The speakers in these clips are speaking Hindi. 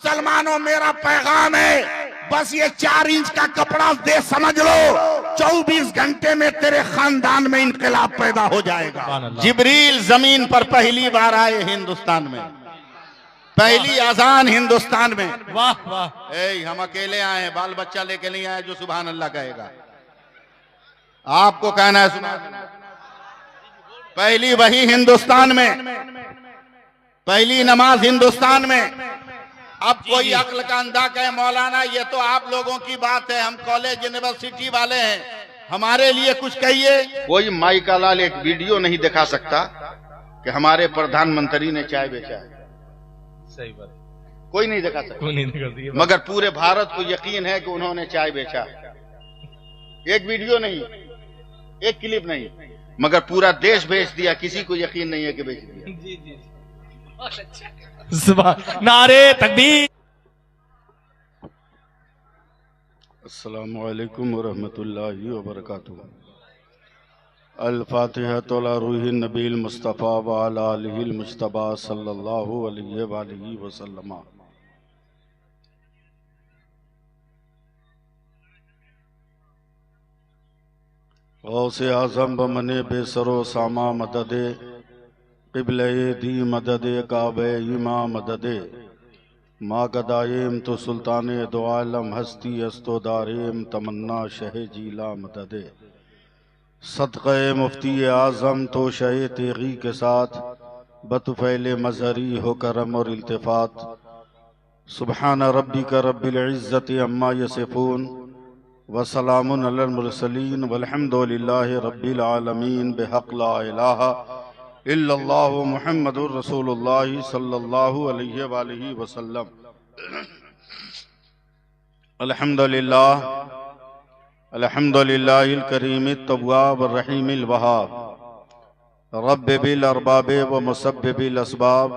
मुसलमानों मेरा पैगाम है, बस ये 4 इंच का कपड़ा दे समझ लो, 24 घंटे में तेरे खानदान में इनकलाब पैदा हो जाएगा। जिब्रील जमीन पर पहली बार आए हिंदुस्तान में, पहली अजान हिंदुस्तान में। वाह वाह। हम अकेले आए हैं, बाल बच्चा लेके नहीं आए जो सुभान अल्लाह कहेगा। आपको कहना है सुभान। पहली वही हिंदुस्तान में, पहली नमाज हिंदुस्तान में। अब कोई अक्ल का अंधा कहे मौलाना ये तो आप लोगों की बात है, हम कॉलेज यूनिवर्सिटी वाले हैं, हमारे लिए कुछ कहिए। कोई माई का लाल एक वीडियो नहीं दिखा सकता कि हमारे प्रधानमंत्री ने चाय बेचा है। सही बात, कोई नहीं दिखा सकता, कोई नहीं दिखा। मगर पूरे भारत को यकीन है कि उन्होंने चाय बेचा। एक वीडियो नहीं, एक क्लिप नहीं, मगर पूरा देश बेच दिया, किसी को यकीन नहीं है कि बेच दिया। जी जी, बहुत अच्छा। नारे तकबीर। अस्सलामु अलैकुम वरहमतुल्लाहि वबरकातुहू। अल-फातिहतु अला रूहिन नबील मुस्तफ़ा व अला आलिहिल मुज्तबा सल्लल्लाहु अलैहि वसल्लम। गौसे आज़म बमने बेसरो सामा मददे, क़िबले दी मददे काबे इमा मददे, माँ गदायम तो सुल्ताने दो आलम हस्ती अस्तो दारेम तमन्ना शह जीला मददे। सदक़े मुफ्ती आज़म तो शह तेगी के साथ बतुफ़ैल मज़हरी हो करम और इल्तिफ़ात। सुबहान रब्बिका रब्बिल इज़्ज़ति अम्मा यसिफ़ून व सलामुन अलल मुरसलीन वल्हम्दुलिल्लाहि रब्बिल आलमीन बिहक़ ला इलाहा इल्लल्लाहु मुहम्मदुर रसूलुल्लाह सल्लल्लाहु अलैहि वसल्लम। अल्हम्दुलिल्लाह अल्हम्दुलिल्लाहिल करीमित तव्वाब रहीमिल वहाब, रब्ब बिल अरबाबे व मुसब्बिबिल असबाब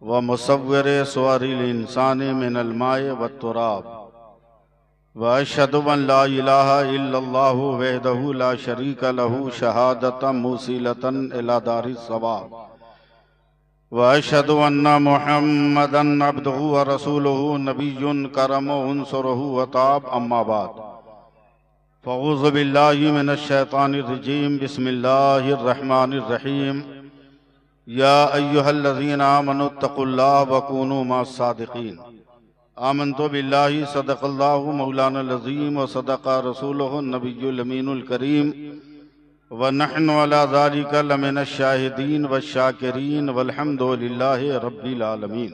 व मुसव्विरे सुवरिल इंसानी मिनल माए व तुराब। व अशहदु अन ला इलाहा इल्लल्लाहु वहदहु ला शरीका लहू शहादतम मूसिलतन इला दारिस सवाब। व अशहदु अन्ना मुहम्मदन अब्दुहु व रसूलुहु नबियुन करमु उनसुरुहु व ताब। अम्मा बाद, फ़अऊज़ु बिल्लाहि मिनश शैतानिर रजीम, बिस्मिल्लाहिर रहमानिर रहीम। या अय्युहल्लज़ीना आमनुत्तक़ुल्लाह व कूनू मअस सादिक़ीन। आमन्तु बिल्लाहि सदक़ल्लाहु मौलानल अज़ीम व सदक़ा रसूलुहु नबियुल अमीनुल करीम व नहनु अला ज़ालिका लमिनश शाहिदीन व शाकिरीन वल्हम्दुलिल्लाहि रब्बिल आलमीन।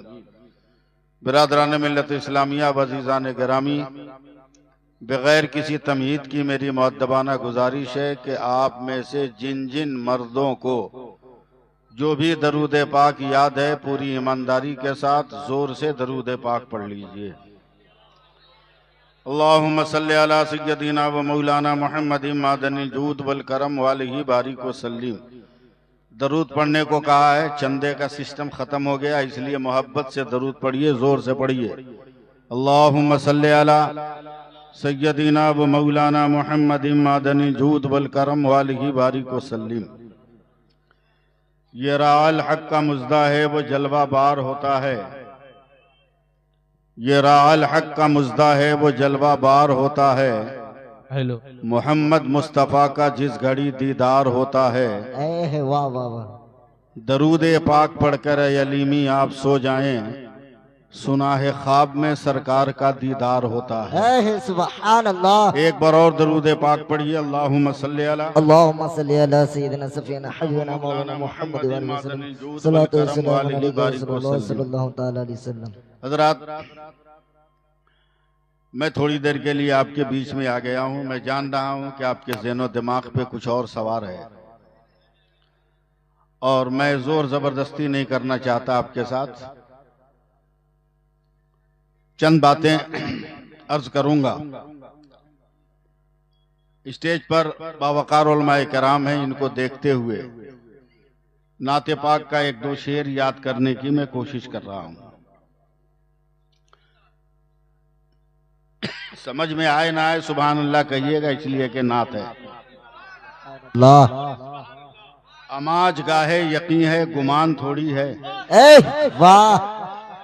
बिरादरान मिल्लत इस्लामिया व अज़ीज़ान गिरामी, बग़ैर किसी तमहीद की मेरी मुअद्दबाना गुजारिश है कि आप में से जिन जिन मर्दों को जो भी दरूद पाक याद है, पूरी ईमानदारी के साथ जोर से दरूद पाक पढ़ लीजिए। अल्लाहुम्मा सल्ली अला सय्यदिना व मौलाना मुहम्मदिन मादनिल जूद वल करम वालिही बारिक व सल्लिम। दरूद पढ़ने को कहा है, चंदे का सिस्टम खत्म हो गया, इसलिए मोहब्बत से दरूद पढ़िए, जोर से पढ़िए। अल्लाहुम्मा सल्ली अला सय्यदिना व मौलाना मुहम्मदिन मादनिल जूद वल करम वालिही बारिक व सल्लिम। ये राअल हक का मुज़्दा है वो जलवा बार होता है, ये राअल हक का मुज़्दा है वो जलवा बार होता है। हेलो, मोहम्मद मुस्तफ़ा का जिस घड़ी दीदार होता है। वाह वाह वाह। दरूद पाक पढ़कर अलीमी आप सो जाएं, सुना है ख्वाब में सरकार का दीदार होता है। सुभान अल्लाह। एक बार और दरूद पाक पढ़िए। अल्लाहुम्मा सल्ली अला सय्यिदना सफ़ीना हबीबना मौलाना मुहम्मद व अलैहि वसल्लम। सल्लल्लाहु अलैहि वसल्लम। हज़रात, मैं थोड़ी देर के लिए आपके बीच में आ गया हूं। मैं जान रहा हूं कि आपके ज़हन और दिमाग पे कुछ और सवार है, और मैं जोर जबरदस्ती नहीं करना चाहता आपके साथ। चंद बातें अर्ज करूंगा। स्टेज पर बावकार उलमाए कराम हैं, इनको देखते हुए नाते पाक का एक दो शेर याद करने की मैं कोशिश कर रहा हूं। समझ में आए ना आए सुभान अल्लाह कहिएगा, इसलिए कि नात है। अमाज गाहे यकीन है, गुमान थोड़ी है। वाह।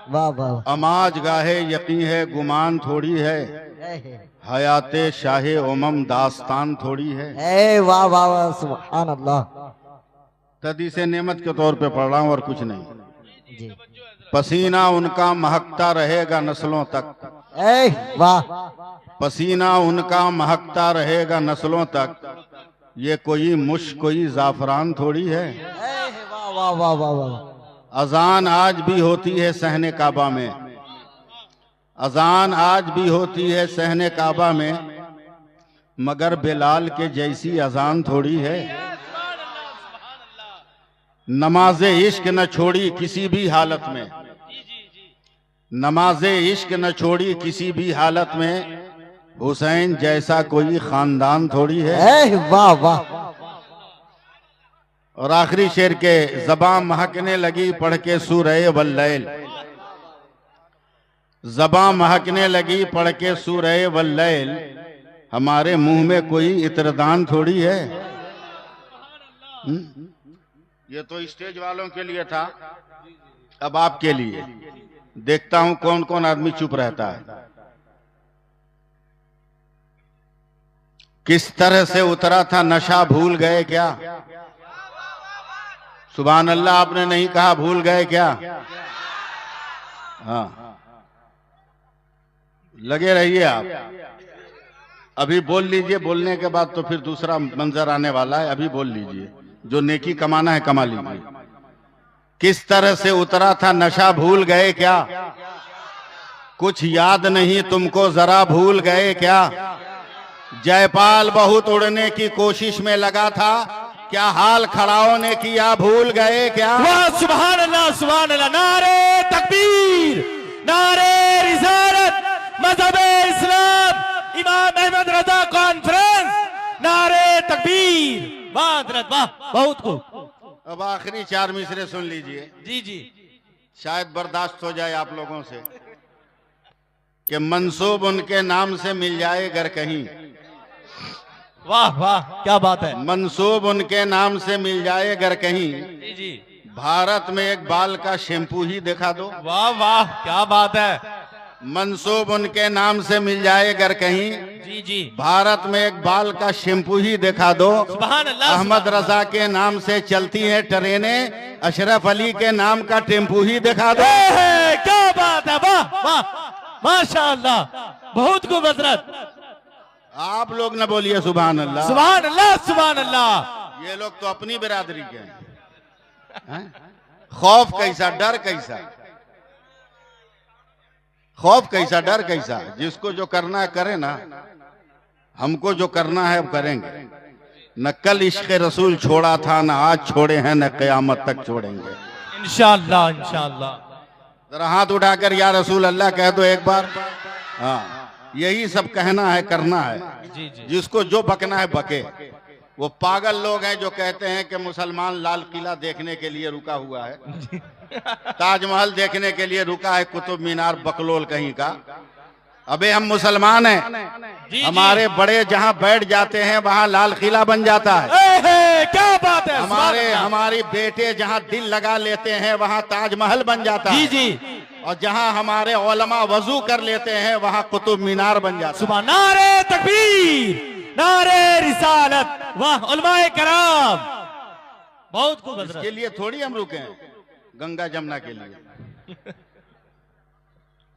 वाह वाह अमाज गाहे यकीन है गुमान थोड़ी है, हयाते शाहे उमम दास्तान थोड़ी है। ए वाह वाह वाह सुभान अल्लाह। तदी से नेमत के तौर पे पढ़ रहा हूँ और कुछ नहीं। जी पसीना उनका महकता रहेगा नस्लों तक, ए वाह पसीना उनका महकता रहेगा नस्लों तक, ये कोई मुश्क कोई जाफरान थोड़ी है। वाह वाह वाह वाह वाह। अजान आज भी होती है सहने काबा में, अजान आज भी होती है सहने काबा में, मगर बिलाल के जैसी अजान थोड़ी है। नमाजे इश्क न छोड़ी किसी भी हालत में, नमाजे इश्क न छोड़ी किसी भी हालत में, हुसैन जैसा कोई खानदान थोड़ी है। ए वाह वाह। और आखिरी शेर के ज़बां महकने लगी पढ़ के सूरह वल्लैल, ज़बां महकने लगी पढ़ के सूरह वल्लैल, हमारे मुंह में कोई इत्रदान थोड़ी है। ये तो स्टेज वालों के लिए था, अब आपके लिए। देखता हूं कौन कौन आदमी चुप रहता है। किस तरह से उतरा था नशा भूल गए क्या? सुभान अल्लाह, आपने नहीं कहा भूल गए क्या? हाँ, लगे रहिए आप। अभी बोल लीजिए, बोलने के बाद तो फिर दूसरा मंजर आने वाला है। अभी बोल लीजिए, जो नेकी कमाना है कमा लीजिए। किस तरह से उतरा था नशा भूल गए क्या? कुछ याद नहीं तुमको जरा भूल गए क्या? जयपाल बहुत उड़ने की कोशिश में लगा था, क्या हाल खड़ाओं ने किया भूल गए क्या? वाह सुभान अल्लाह सुभान अल्लाह। नारे तकबीर, नारे रिसालत, मजहब इस्लाम, इमाम अहमद रजा कॉन्फ्रेंस, नारे तकबीर। वाह हजरत वाह, बहुत खूब। अब आखिरी चार मिसरे सुन लीजिए, जी जी। शायद बर्दाश्त हो जाए आप लोगों से। कि मंसूब उनके नाम से मिल जाए अगर कहीं, वाह वाह क्या बात है। मंसूब उनके नाम से मिल जाए अगर कहीं, जी जी। भारत में एक बाल का शैम्पू ही दिखा दो। वाह वाह क्या बात है। मंसूब उनके नाम से मिल जाए अगर कहीं, जी जी। भारत में एक बाल का शैम्पू ही दिखा दो। सुभान अल्लाह। अहमद रजा के नाम से चलती हैं ट्रेनें, अशरफ अली के नाम का टेम्पू ही दिखा दो। क्या बात है, वाह वाह माशाअल्लाह, बहुत खूब हजरत। आप लोग न बोलिए सुभान अल्लाह। सुभान अल्लाह सुभान अल्लाह। ये लोग तो अपनी बिरादरी के हैं। खौफ कैसा, डर कैसा, खौफ कैसा, डर कैसा। जिसको जो करना है करे ना, हमको जो करना है अब करेंगे। न कल इश्क रसूल छोड़ा था, न आज छोड़े हैं, न कयामत तक छोड़ेंगे इंशाअल्लाह इंशाअल्लाह। जरा हाथ उठाकर या रसूल अल्लाह कह दो एक बार। हाँ, यही सब कहना है, करना है। जी जी। जिसको जो बकना है बके। वो पागल लोग हैं जो कहते हैं कि मुसलमान लाल किला देखने के लिए रुका हुआ है, ताजमहल देखने के लिए रुका है, कुतुब मीनार बकलोल कहीं का। अबे हम मुसलमान हैं, हमारे बड़े जहां बैठ जाते हैं वहां लाल किला बन जाता है। क्या बात है। हमारी बेटे जहां दिल लगा लेते हैं वहां ताजमहल बन जाता है। जी जी। और जहां हमारे उलमा वजू कर लेते हैं वहां कुतुब मीनार बन जाता है। सुभान, नारे तकबीर, नारे रिसालत, वाह उलमाए कराम, बहुत खूब हजरत। इसके लिए थोड़ी हम रुके हैं, गंगा जमुना के लिए।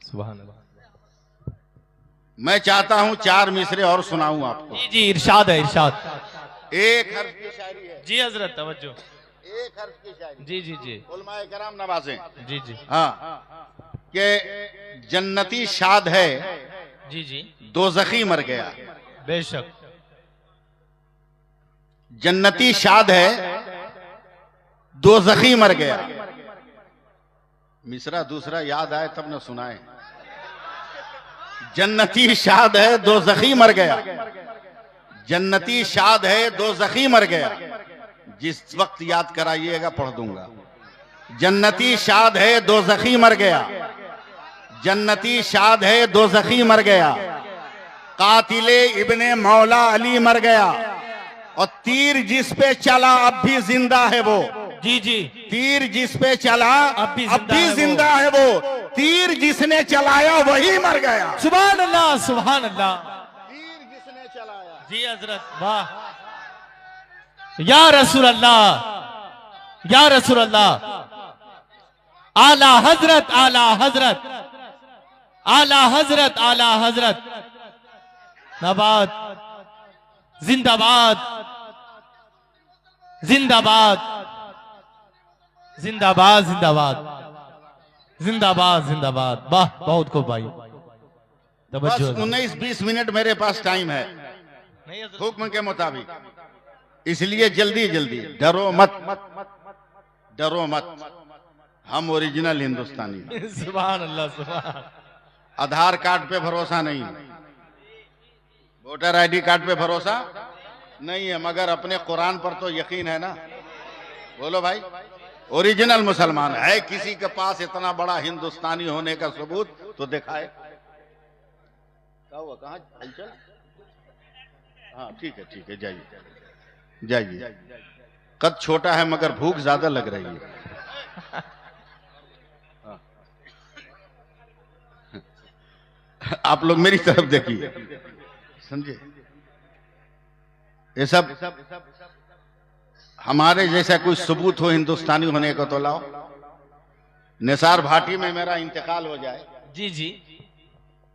सुभान अल्लाह। मैं चाहता हूं चार मिसरे और सुनाऊं आपको। जी जी, इरशाद है इरशाद। एक हर्फ की शायरी है। जी हजरत तवज्जो। एक हर्फ की शायरी। जी जी जी। उलमाए कराम नवाजें। जी जी। हाँ, कि जन्नती शाद है जी जी। दोज़खी मर गया। बेशक। जन्नती शाद है दोज़खी मर गया। मिसरा दूसरा याद आए तब न सुनाए। जन्नती शाद है दोज़खी मर गया, जन्नती शाद है दोज़खी मर गया। जिस वक्त याद कराइएगा पढ़ दूंगा। जन्नती शाद है दोज़खी मर गया, जन्नती शाद है दोज़खी मर गया। कातिले इब्ने मौला अली मर गया, और तीर जिस पे चला अब भी जिंदा है वो। जी जी। तीर जिस पे चला अब भी जिंदा है वो। तीर जिसने चलाया वही मर गया। सुभान अल्लाह सुभान अल्लाह। तीर जिसने चलाया। जी हजरत वाह। या रसूल अल्लाह या रसूल अल्लाह। आला हजरत आला हजरत आला हजरत आला हजरत। नबाद जिंदाबाद जिंदाबाद जिंदाबाद जिंदाबाद जिंदाबाद जिंदाबाद। वाह बहुत खूब भाई। बस 19-20 मिनट मेरे पास टाइम है हुक्म के मुताबिक, इसलिए जल्दी जल्दी। डरो मत डरो मत, हम ओरिजिनल हिंदुस्तानी। सुभान अल्लाह सुभान। आधार कार्ड पे भरोसा नहीं, वोटर आईडी कार्ड पे भरोसा नहीं है, मगर अपने कुरान पर तो यकीन है ना। बोलो भाई, ओरिजिनल मुसलमान है। किसी के पास इतना बड़ा हिंदुस्तानी होने का सबूत तो दिखाए। क्या हुआ, कहाँ हलचल? हाँ ठीक है जाइए जाइए। कद छोटा है मगर भूख ज्यादा लग रही है। आप लोग मेरी तरफ देखिए, समझे? ये सब हमारे जैसा कोई सबूत हो हिंदुस्तानी होने का तो लाओ। निसार भाटी में मेरा इंतकाल हो जाए। जी जी।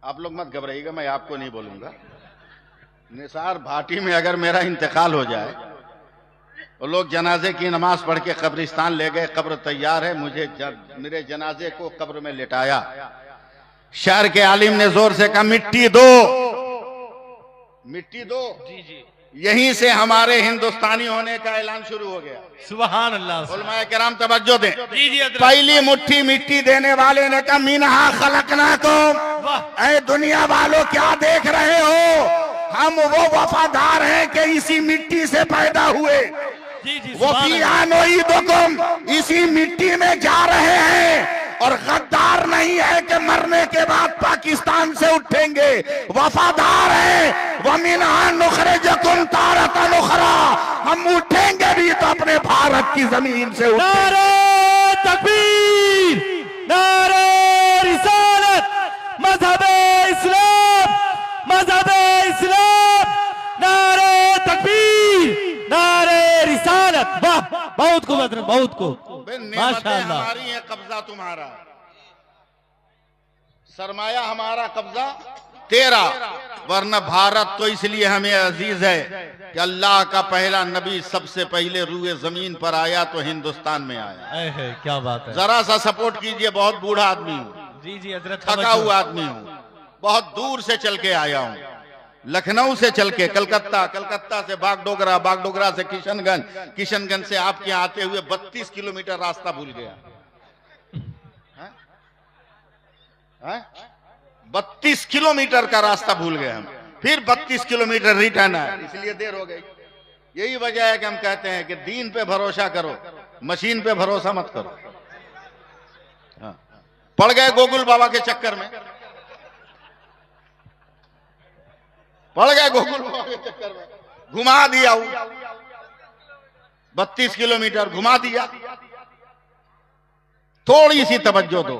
आप लोग मत घबराइएगा, मैं आपको नहीं बोलूंगा। निसार भाटी में अगर मेरा इंतकाल हो जाए और लोग जनाजे की नमाज पढ़ के कब्रिस्तान ले गए, कब्र तैयार है, मेरे जनाजे को कब्र में लिटाया। शहर के आलिम ने जोर से कहा मिट्टी दो, मिट्टी दो। जी जी। यहीं से हमारे हिंदुस्तानी होने का ऐलान शुरू हो गया। सुभान अल्लाह। उलमाए किराम तवज्जो दें। जी जी। पहली मुट्ठी मिट्टी देने वाले ने कहा मिनहा खलकनाकुम। ऐ दुनिया वालों क्या देख रहे हो, हम वो वफादार हैं कि इसी मिट्टी से पैदा हुए। जी जी। वो फियानुईदुकुम, इसी मिट्टी में जा रहे हैं। और गद्दार नहीं है कि मरने के बाद पाकिस्तान से उठेंगे, वफादार है। वमिनहा नुखरिजुकुम तारतन उखरा, हम उठेंगे भी तो अपने भारत की जमीन से उठेंगे। नारे तकबीर, नारे रिसालत, मज़हबे इस्लाम, मज़हबे इस्लाम। नारे तकबीर, नारे रिसालत। वाह बहुत खूब हजरत, बहुत खूब माशाअल्लाह। हमारी है, कब्जा तुम्हारा, सरमाया हमारा, कब्जा तेरा। वरना भारत तो इसलिए हमें अजीज है कि अल्लाह का पहला नबी सबसे पहले रूए जमीन पर आया तो हिंदुस्तान में आया। क्या बात है। जरा सा सपोर्ट कीजिए, बहुत बूढ़ा आदमी हूँ, जी जी हजरत, थका हुआ आदमी हूँ, बहुत दूर से चल के आया हूँ, लखनऊ से चल के कलकत्ता, कलकत्ता से बागडोगरा, बागडोगरा से किशनगंज, किशनगंज से आपके आते हुए 32 किलोमीटर रास्ता भूल गया। 32 किलोमीटर का रास्ता भूल गए हम, फिर 32 किलोमीटर रिटर्न है, इसलिए देर हो गई। यही वजह है कि हम कहते हैं कि दीन पे भरोसा करो, मशीन पे भरोसा मत करो। पड़ गए गोकुल बाबा के चक्कर में, पड़ गए गोकुल बाबा के चक्कर में, घुमा दिया 32 किलोमीटर घुमा दिया। थोड़ी सी तवज्जो दो,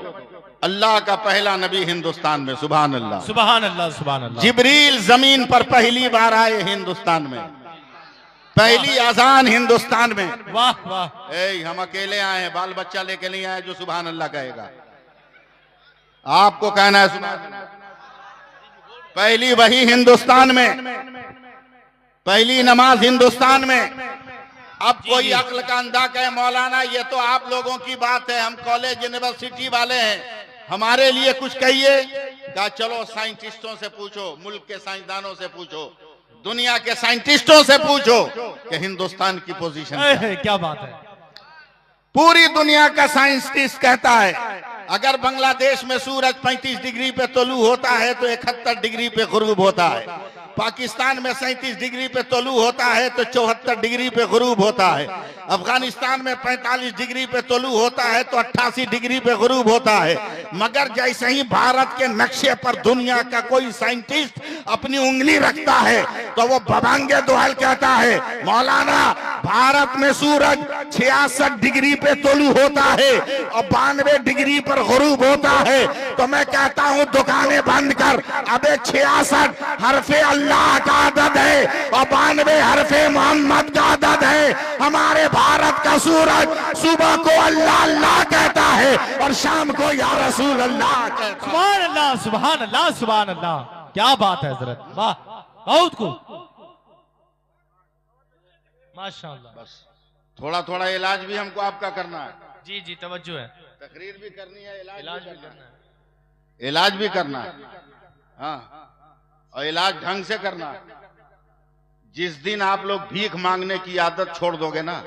अल्लाह का पहला नबी हिंदुस्तान में, सुभान अल्लाह सुभान अल्लाह सुभान अल्लाह। जिब्रील जमीन पर पहली बार आए हिंदुस्तान में, पहली अजान हिंदुस्तान में। वाह वाह। हम अकेले आए हैं, बाल बच्चा लेके नहीं आए जो सुभान अल्लाह कहेगा। आपको कहना है सुभान। पहली वही हिंदुस्तान में, पहली नमाज हिंदुस्तान में। अब कोई अक्ल का अंधा कहे मौलाना ये तो आप लोगों की बात है, हम कॉलेज यूनिवर्सिटी वाले हैं, हमारे लिए कुछ कहिए। कहा चलो साइंटिस्टों से पूछो, मुल्क के साइंसदानों से पूछो, दुनिया के साइंटिस्टों से पूछो कि हिंदुस्तान की पोजीशन क्या बात है। पूरी दुनिया का साइंटिस्ट कहता है अगर बांग्लादेश में सूरज 35 डिग्री पे तलू होता है तो 71 डिग्री पे गुरूब होता है, पाकिस्तान में 37 डिग्री पे तलू होता है तो 74 डिग्री पे गुरूब होता है, अफगानिस्तान में 45 डिग्री पे तलू होता है तो 88 डिग्री पे गुरूब होता है। मगर जैसे ही भारत के नक्शे पर दुनिया का कोई साइंटिस्ट अपनी उंगली रखता है तो वो बबांगे दोहल कहता है मौलाना भारत में सूरज 66 डिग्री पे तुलू होता है और 92 डिग्री पर गुरूब होता है। तो मैं कहता हूं दुकानें बंद कर, अबे 66 हरफे अल्लाह का अदद है और 92 हरफे मोहम्मद का अदद है। हमारे भारत का सूरज सुबह को अल्लाह अल्लाह कहता है और शाम को या रसूल अल्लाह कहता है। सुभान अल्लाह, सुभान अल्लाह, सुभान अल्लाह। क्या बात है हजरत, वाह, बहुत खूब, माशाअल्लाह। बस थोड़ा थोड़ा इलाज भी हमको आपका करना है। जी जी, तवज्जो है, तकरीर भी करनी है, इलाज भी करना है। इलाज भी करना है, हाँ, और इलाज ढंग से करना है। जिस दिन आप लोग भीख मांगने की आदत छोड़ दोगे ना,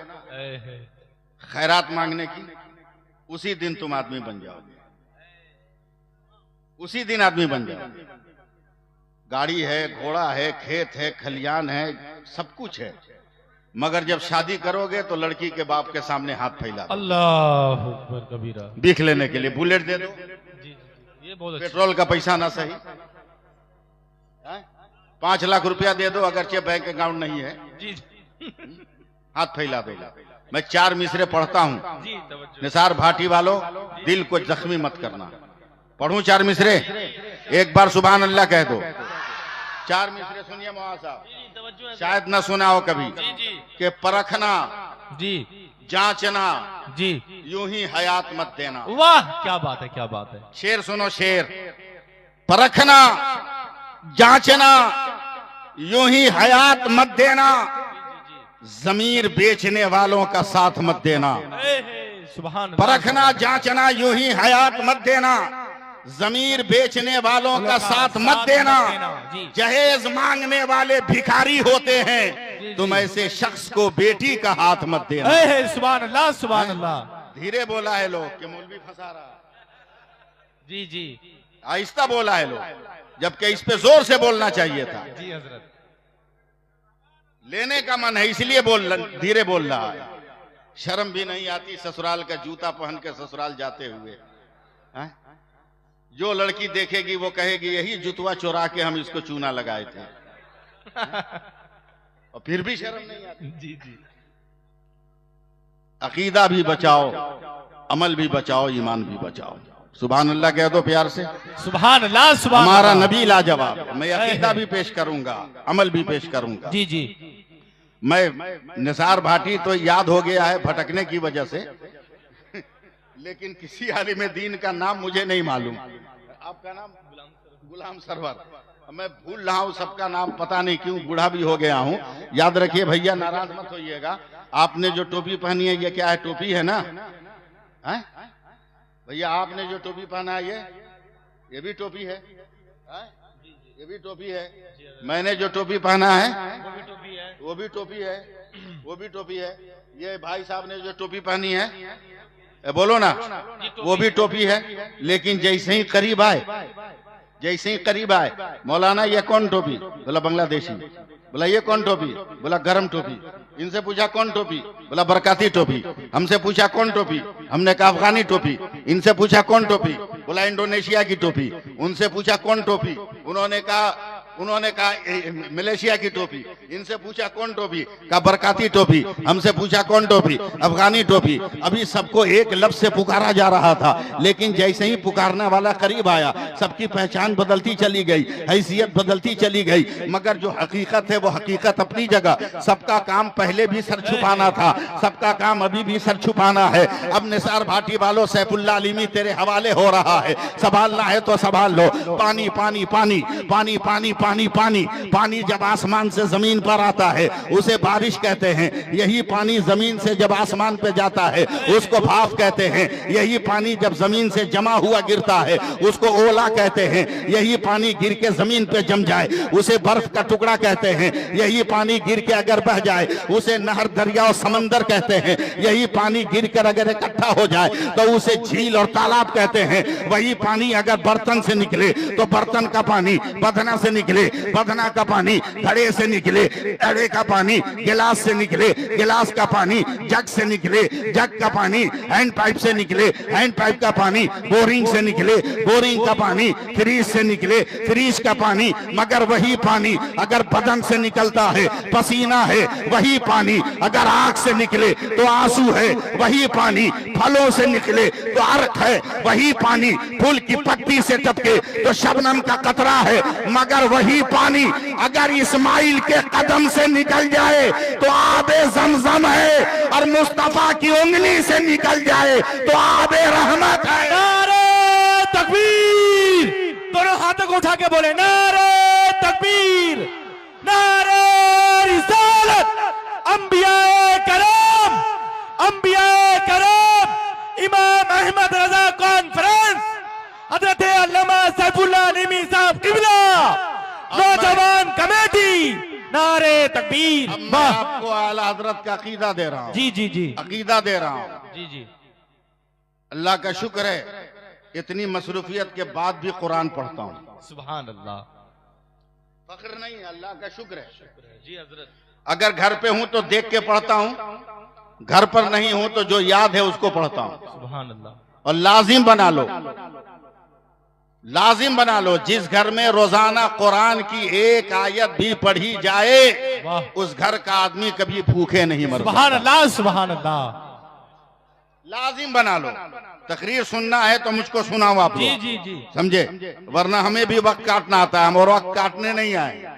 खैरात मांगने की, उसी दिन तुम आदमी बन जाओगे, उसी दिन आदमी बन जाओगे। गाड़ी है, घोड़ा है, खेत है, खलियान है, सब कुछ है, मगर जब शादी करोगे तो लड़की के बाप के सामने हाथ फैला दो। अल्लाह अकबर कबीरा। भीख लेने के लिए बुलेट दे दो, जी, ये बहुत अच्छा। पेट्रोल का पैसा ना सही, 5 लाख रुपया दे दो, अगरचे बैंक अकाउंट नहीं है, जी हाथ फैला दो। मैं 4 मिसरे पढ़ता हूँ, जी, तवज्जो। निसार भाटी वालों, दिल को जख्मी मत करना। पढ़ूं 4 मिसरे, एक बार सुभान अल्लाह कह दो। 4 मिसरे सुनिए मौलाना साहब, तवज्जो है, शायद ना सुना हो कभी, जी जी कि परखना, जी जांचना, जी, यूं ही हयात मत देना। वाह, क्या बात है, क्या बात है। शेर सुनो, शेर, परखना, जांचना, यूं ही हयात मत देना, जमीर बेचने वालों का साथ मत देना। सुभान अल्लाह। परखना, जांचना, यूं ही हयात मत देना, जमीर बेचने वालों का साथ मत देना। जहेज मांगने वाले भिखारी होते हैं, तुम ऐसे शख्स को बेटी का हाथ मत देना। सुभान अल्लाह, सुभान अल्लाह। धीरे बोला है लोग कि मौलवी फंसा रहा, जी जी, आहिस्ता बोला है लोग, जबकि इस पे जोर से बोलना चाहिए था। जी हजरत, लेने का मन है इसलिए धीरे बोल रहा है। शर्म भी नहीं आती ससुराल का जूता पहन के ससुराल जाते हुए। है? जो लड़की देखेगी वो कहेगी यही जुतवा चुरा के हम इसको चूना लगाए थे। और फिर भी शर्म नहीं आती। जी जी, अकीदा भी बचाओ, अमल भी बचाओ, ईमान भी बचाओ। सुभान अल्लाह कह दो प्यार से। सुभान अल्लाह, सुभान हमारा अल्लाह। नबी लाजवाब। मैं अकीदा भी पेश करूंगा, अमल भी पेश करूंगा। जी जी, मैं निसार भाटी तो याद हो गया है भटकने की वजह से, लेकिन किसी आलिम दीन का नाम मुझे नहीं मालूम। आपका नाम? गुलाम सरवर। मैं भूल रहा हूँ सबका नाम, पता नहीं क्यों, बूढ़ा भी हो गया हूँ। याद रखिए भैया, नाराज मत होइएगा। आपने जो टोपी पहनी है ये क्या है? टोपी है ना? है भैया, आपने जो टोपी पहना है ये भी टोपी है, ये भी टोपी है। मैंने जो टोपी पहना है वो भी टोपी है, वो भी टोपी है। ये भाई साहब ने जो टोपी पहनी है, बोलो ना, वो भी टोपी है। लेकिन जैसे ही करीब आए, जैसे ही करीब आए, मौलाना ये कौन टोपी? बोला बांग्लादेशी। बोला ये कौन टोपी? बोला गरम टोपी। इनसे पूछा कौन टोपी? बोला बरकाती टोपी। हमसे पूछा कौन टोपी? हमने कहा अफगानी टोपी। इनसे पूछा कौन टोपी? बोला इंडोनेशिया की टोपी। उनसे पूछा कौन टोपी? उन्होंने कहा मलेशिया की टोपी। इनसे पूछा कौन टोपी? कहा बरकाती टोपी। हमसे पूछा कौन टोपी? अफगानी टोपी। अभी सबको एक लफ्ज से पुकारा जा रहा था, लेकिन जैसे ही पुकारने वाला करीब आया, सबकी पहचान बदलती चली गई, हैसियत बदलती चली गई। मगर जो हकीकत है वो हकीकत अपनी जगह। सबका काम पहले भी सर छुपाना था, सबका काम अभी भी सर छुपाना है। अब निसार भाटी वालों, सैफुल्लाह अलीमी तेरे हवाले हो रहा है, संभालना है तो संभाल लो। पानी पानी पानी पानी पानी पानी पानी पानी जब आसमान से जमीन पर आता है उसे बारिश कहते हैं। यही पानी जमीन से जब आसमान पे जाता है उसको भाप कहते हैं। यही पानी जब जमीन से जमा हुआ गिरता है उसको ओला कहते हैं। यही पानी गिर के जमीन पे जम जाए उसे बर्फ का टुकड़ा कहते हैं। यही पानी गिर के अगर बह जाए उसे नहर, दरिया और समंदर कहते हैं। यही पानी गिर कर अगर इकट्ठा हो जाए तो उसे झील और तालाब कहते हैं। वही पानी अगर बर्तन से निकले तो बर्तन का पानी, बदना से निकले निकले, बदना का पानी घड़े से निकले, घड़े का पानी गिलास से निकले, गिलास का पानी जग से निकले, जग का पानी हैंड पाइप से निकले, हैंड पाइप का पानी बोरिंग से निकले, बोरिंग का पानी फ्रीज से निकले, फ्रीज का पानी, मगर वही पानी अगर बदन से निकलता है पसीना है, वही पानी अगर आंख से निकले तो आंसू है, वही पानी फलों से निकले तो अर्क है, वही पानी फूल की पत्ती से टपके तो शबनम का कतरा है, मगर वही पानी अगर इस्माइल के कदम से निकल जाए तो आबे ज़मज़म है, और मुस्तफा की उंगली से निकल जाए तो आबे रहमत है। नारे तकबीर, दोनों हाथों को उठा के बोले नारे तकबीर, नारे रिसालत, अंबियाए करम, अंबियाए करम, इमाम अहमद रजा कॉन्फ्रेंस, हजरत अल्लामा सैफुल्लाह निमी साहब किबला, नौजवान कमेटी, नारे तकबीर। अब मैं आपको आला हजरत का अकीदा दे रहा हूँ, जी जी जी अकीदा दे रहा हूँ। जी जी। अल्लाह का शुक्र है इतनी मसरूफियत के बाद भी कुरान पढ़ता हूँ, सुभान अल्लाह, फख्र नहीं है, अल्लाह का शुक्र है। जी हजरत। अगर घर पे हूं तो देख के पढ़ता हूं, घर पर नहीं हूं तो जो याद है उसको पढ़ता हूं। सुभान अल्लाह। और लाजिम बना लो, लाजिम बना लो, जिस घर में रोजाना कुरान की एक आयत भी पढ़ी जाए उस घर का आदमी कभी भूखे नहीं मरता। सुभान अल्लाह, सुभान अल्लाह। लाजिम बना लो। तकरीर सुनना है तो मुझको सुनाओ आप जी लोग, जी जी। समझे, वरना हमें भी वक्त काटना आता है, हम और वक्त काटने नहीं आए।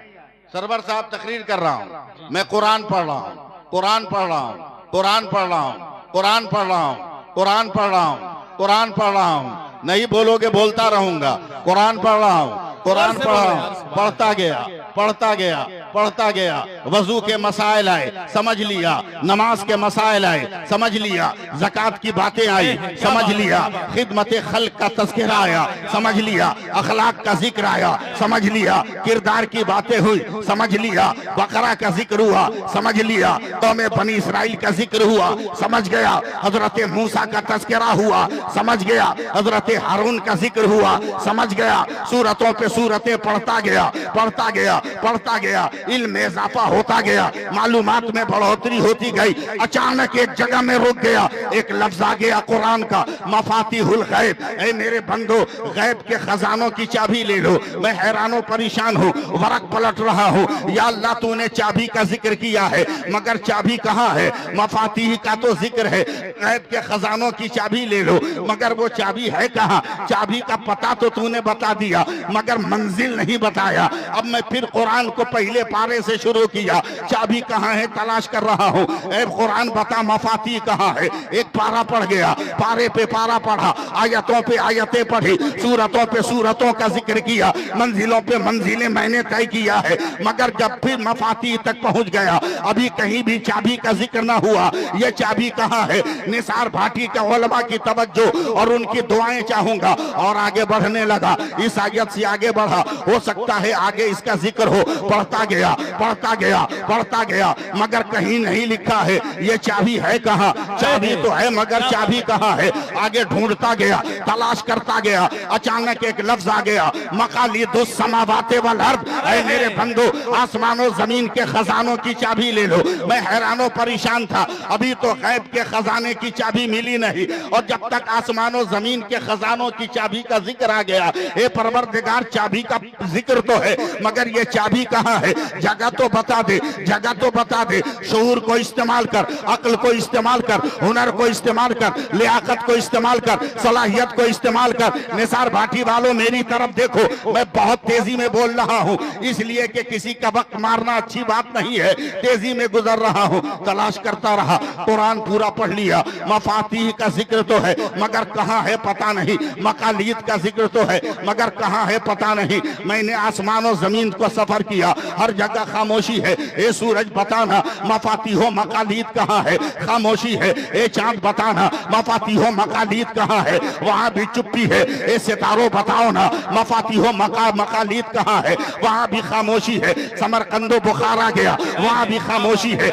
सरवर साहब तकरीर कर रहा हूँ, मैं कुरान पढ़ रहा हूँ, कुरान पढ़ रहा हूँ, कुरान पढ़ रहा हूँ, कुरान पढ़ रहा हूँ, कुरान पढ़ रहा हूँ, कुरान पढ़ रहा हूँ। नहीं बोलोगे बोलता रहूंगा। कुरान पढ़ रहा हूँ, कुरान पढ़ रहा हूँ, पढ़ता गया, पढ़ता गया, पढ़ता गया। वजू के मसाइल आए, समझ लिया। नमाज के मसाइल आए, समझ लिया। ज़कात की बातें आई, समझ लिया। खिदमत खल्क का तज़किरा आया, समझ लिया। अखलाक का जिक्र आया, समझ लिया। किरदार की बातें हुई, समझ लिया। बकरा का जिक्र हुआ, समझ लिया। कौम बनी इसराइल का जिक्र हुआ, समझ गया। हजरत मूसा का तज़किरा हुआ, समझ गया। हजरत हारून का जिक्र हुआ, समझ गया। सूरतों पे सूरतें पढ़ता गया, पढ़ता गया, पढ़ता गया। इल्म में इजाफा होता गया, मालूमात में बढ़ोतरी होती गई। अचानक एक जगह में रुक गया, एक लफ्ज आ गया कुरान का, मफातिहुल गैब। ऐ मेरे बंदो, गैब के खजानों की चाबी ले लो। मैं हैरानो परेशान हूँ, वरक पलट रहा हूँ। या अल्लाह तूने चाबी का जिक्र किया है, मगर चाबी कहाँ है? मफातिह का तो जिक्र है, गैब के खजानों की चाबी ले लो, मगर वो चाबी है कहाँ? चाबी का पता तो तूने बता दिया, मगर मंजिल नहीं बताया। अब मैं फिर कुरान को पहले पारे से शुरू किया, चाबी कहाँ है तलाश कर रहा हूँ। ऐ कुरान बता मफाती कहाँ है? एक पारा पढ़ गया, पारे पे पारा पढ़ा, आयतों पे आयतें पढ़ी, सूरतों पे सूरतों का जिक्र किया, मंजिलों पे मंजिलें मैंने तय किया है। मगर जब फिर मफाती तक पहुँच गया, अभी कहीं भी चाबी का जिक्र ना हुआ। ये चाबी कहाँ है? निसार भाटी का उलमा की तवज्जो और उनकी दुआएं चाहूंगा। और आगे बढ़ने लगा, इस आयत से आगे बढ़ा, हो सकता है आगे इसका जिक्र हो। पढ़ता गया, पढ़ता गया, पढ़ता गया, मगर कहीं नहीं लिखा है ये चाबी है कहाँ? चाबी तो है मगर चाबी कहाँ है? आगे ढूंढता गया, तलाश करता गया। अचानक एक लफ्ज आ गया, मकालिदुस समावाते वल अर्द। ऐ मेरे बंदो, आसमानों जमीन के खजानों की चाबी ले लो। मैं हैरानो परेशान था, अभी तो गैब के खजाने की चाबी मिली नहीं, और जब तक आसमानों जमीन के खजानों की चाबी का जिक्र आ गया, ए परवरदिगार चाबी का जिक्र तो है, मगर ये चाबी कहाँ है? जगह तो बता दे, जगह तो बता दे। शऊर को इस्तेमाल कर, अक्ल को इस्तेमाल कर, हुनर को इस्तेमाल कर, लियाकत को इस्तेमाल कर, सलाहियत को इस्तेमाल कर। निसार भाटी वालों मेरी तरफ देखो, मैं बहुत तेजी में बोल रहा हूँ, इसलिए कि किसी का वक्त मारना अच्छी बात नहीं है। तेजी में गुजर रहा हूँ, तलाश करता रहा, कुरान पूरा पढ़ लिया। मफातीह का जिक्र तो है, मगर कहाँ है पता नहीं। मकालीद का जिक्र तो है, मगर कहाँ है पता नहीं। मैंने आसमानों जमीन को सफर किया, हर जगह खामोशी है। ए सूरज बताना मफातिहो मकालीद कहाँ है, खामोशी है। ए चांद बताना मफातिहो मकालीद कहाँ है, वहां भी चुप्पी है। ए सितारों बताओ ना मफातिहो मकालीद कहाँ है, वहां भी खामोशी है। समरकंदो बुखारा गया, वहां भी खामोशी है।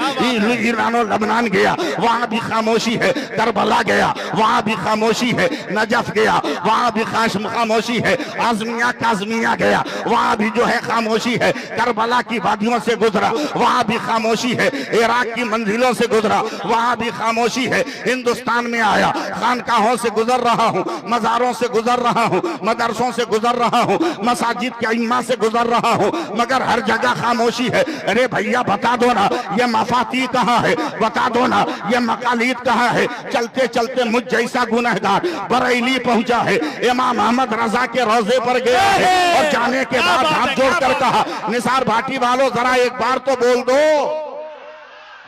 ईरानो लबनान गया, वहां भी खामोशी है। करबला गया, वहां भी खामोशी है। नजफ गया, वहां भी खामोशी है। आजमिया काजमिया गया, वहां भी जो है खामोशी है। करबला की वादियों से गुजरा, वहां भी खामोशी है। इराक की मंजिलों से गुजरा, वहां भी खामोशी है। हिंदुस्तान में आया, खानकाहों से गुजर रहा हूँ, मजारों से गुजर रहा हूँ, मदरसों से गुजर रहा हूँ, मसाजिद के इम्मा से गुजर रहा हूँ, मगर हर जगह खामोशी है। अरे भैया बता दो ना ये मफाती कहाँ है, बता दो ना ये मकालीद कहाँ है। चलते चलते मुझ जैसा गुनहगार बरेली पहुंचा है, इमाम अहमद रजा के रोजे पर गया है और जाने के बाद हाथ जोड़कर कहा, निसार भाटी वालों जरा एक बार तो बोल दो,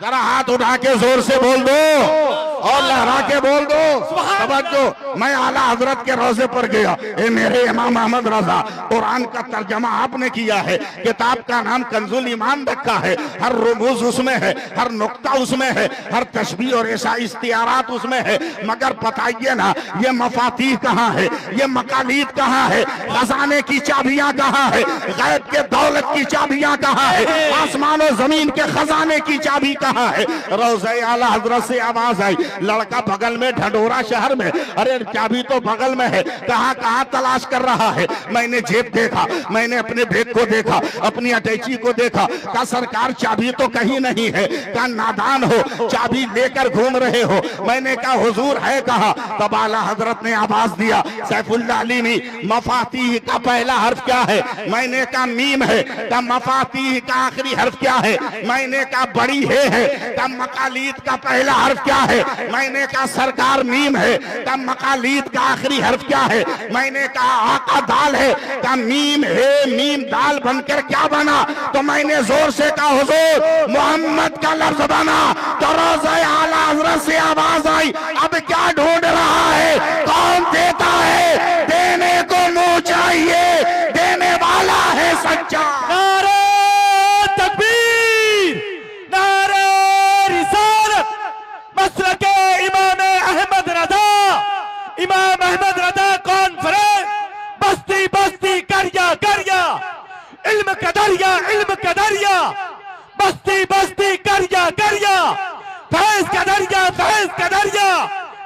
जरा हाथ उठा के जोर से बोल दो और लहरा के बोल दो। समझो, मैं आला हजरत के रोजे पर गया। ए मेरे इमाम अहमद रजा, कुरान का तर्जमा आपने किया है, किताब का नाम कंजुल ईमान रखा है, हर रुमूज उसमें है, हर नुक्ता उसमें है, हर तशबीह और ऐसा इस्तियारात उसमें है, मगर बताइए ना ये मफातीह कहाँ है, ये मकालीद कहाँ है, खजाने की चाबियां कहाँ है, गैब के दौलत की चाबियां कहाँ है, आसमान और जमीन के खजाने की चाबी कहाँ है। रोज़े आला हजरत से आवाज आई, लड़का बगल में ढंढोरा शहर में, अरे चाबी तो बगल में है, कहाँ कहाँ तलाश कर रहा है। मैंने जेब देखा, मैंने अपने बैग को देखा, अपनी अटैची को देखा, का सरकार चाबी तो कहीं नहीं है, का नादान हो चाबी लेकर घूम रहे हो। मैंने कहा हुजूर है कहाँ, तब आला हजरत ने आवाज दिया, सैफुल्लाह अलीमी, मफातीह का पहला हर्फ क्या है, मैंने कहा मीम है, का मफातीह का आखिरी हर्फ क्या है, मैंने कहा बड़ी है, का मकालीद का पहला हर्फ क्या है, मैंने कहा सरकार मीम है, का मकालीद का आखिरी हर्फ क्या है, मैंने कहा आका दाल है, का मीम है, मीम दाल बनकर क्या बना, तो मैंने जोर से कहा हुजूर मोहम्मद का लफ्ज बना। तो रोज़े आला हज़रत से आवाज आई, अब क्या ढूंढ रहा है, कौन देता है, देने को मुंह चाहिए, देने वाला है सच्चा। नारे तकबीर, नारे रिसालत, मसलके इमाम अहमद रजा, इमाम अहमद रजा कॉन्फ्रेंस, बस्ती बस्ती करिया करिया, इल्म कदरिया इल्म कदरिया, बस्ती बस्ती करिया करिया, फैज कदरिया फैज कदरिया,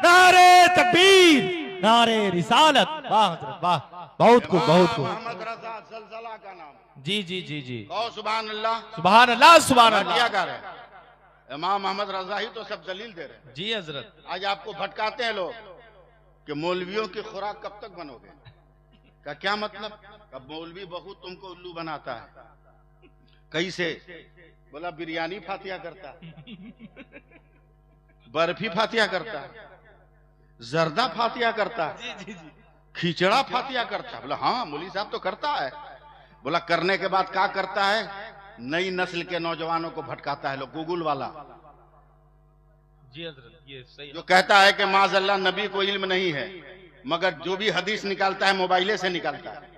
नारे तकबीर, नारे रिसालत। वाह हजरत वाह, बहुत खूब बहुत खूब। मोहम्मद रजा ज़लज़ला का नाम। जी जी जी जी, कहो सुभान अल्लाह, सुभान अल्लाह सुभान अल्लाह। क्या कर रहे हैं, इमाम अहमद रजा ही तो सब दलील दे रहे हैं। जी हजरत, आज आपको भटकाते हैं लोग कि मौलवियों की खुराक कब तक बनोगे, का क्या मतलब, कब मौलवी बहुत तुमको उल्लू बनाता है। कैसे, बोला बिरयानी फातिया करता है, बर्फी फातिया करता है, जर्दा फातिया करता है, खिचड़ा फातिया करता है। बोला हाँ मौलवी साहब तो करता है। बोला करने के बाद क्या करता है, नई नस्ल के नौजवानों को भटकाता है। लोग गूगल वाला जी हजरत, ये सही जो कहता है कि माज़अल्लाह नबी को इल्म नहीं है, मगर जो भी हदीस निकालता है मोबाइले से निकालता है,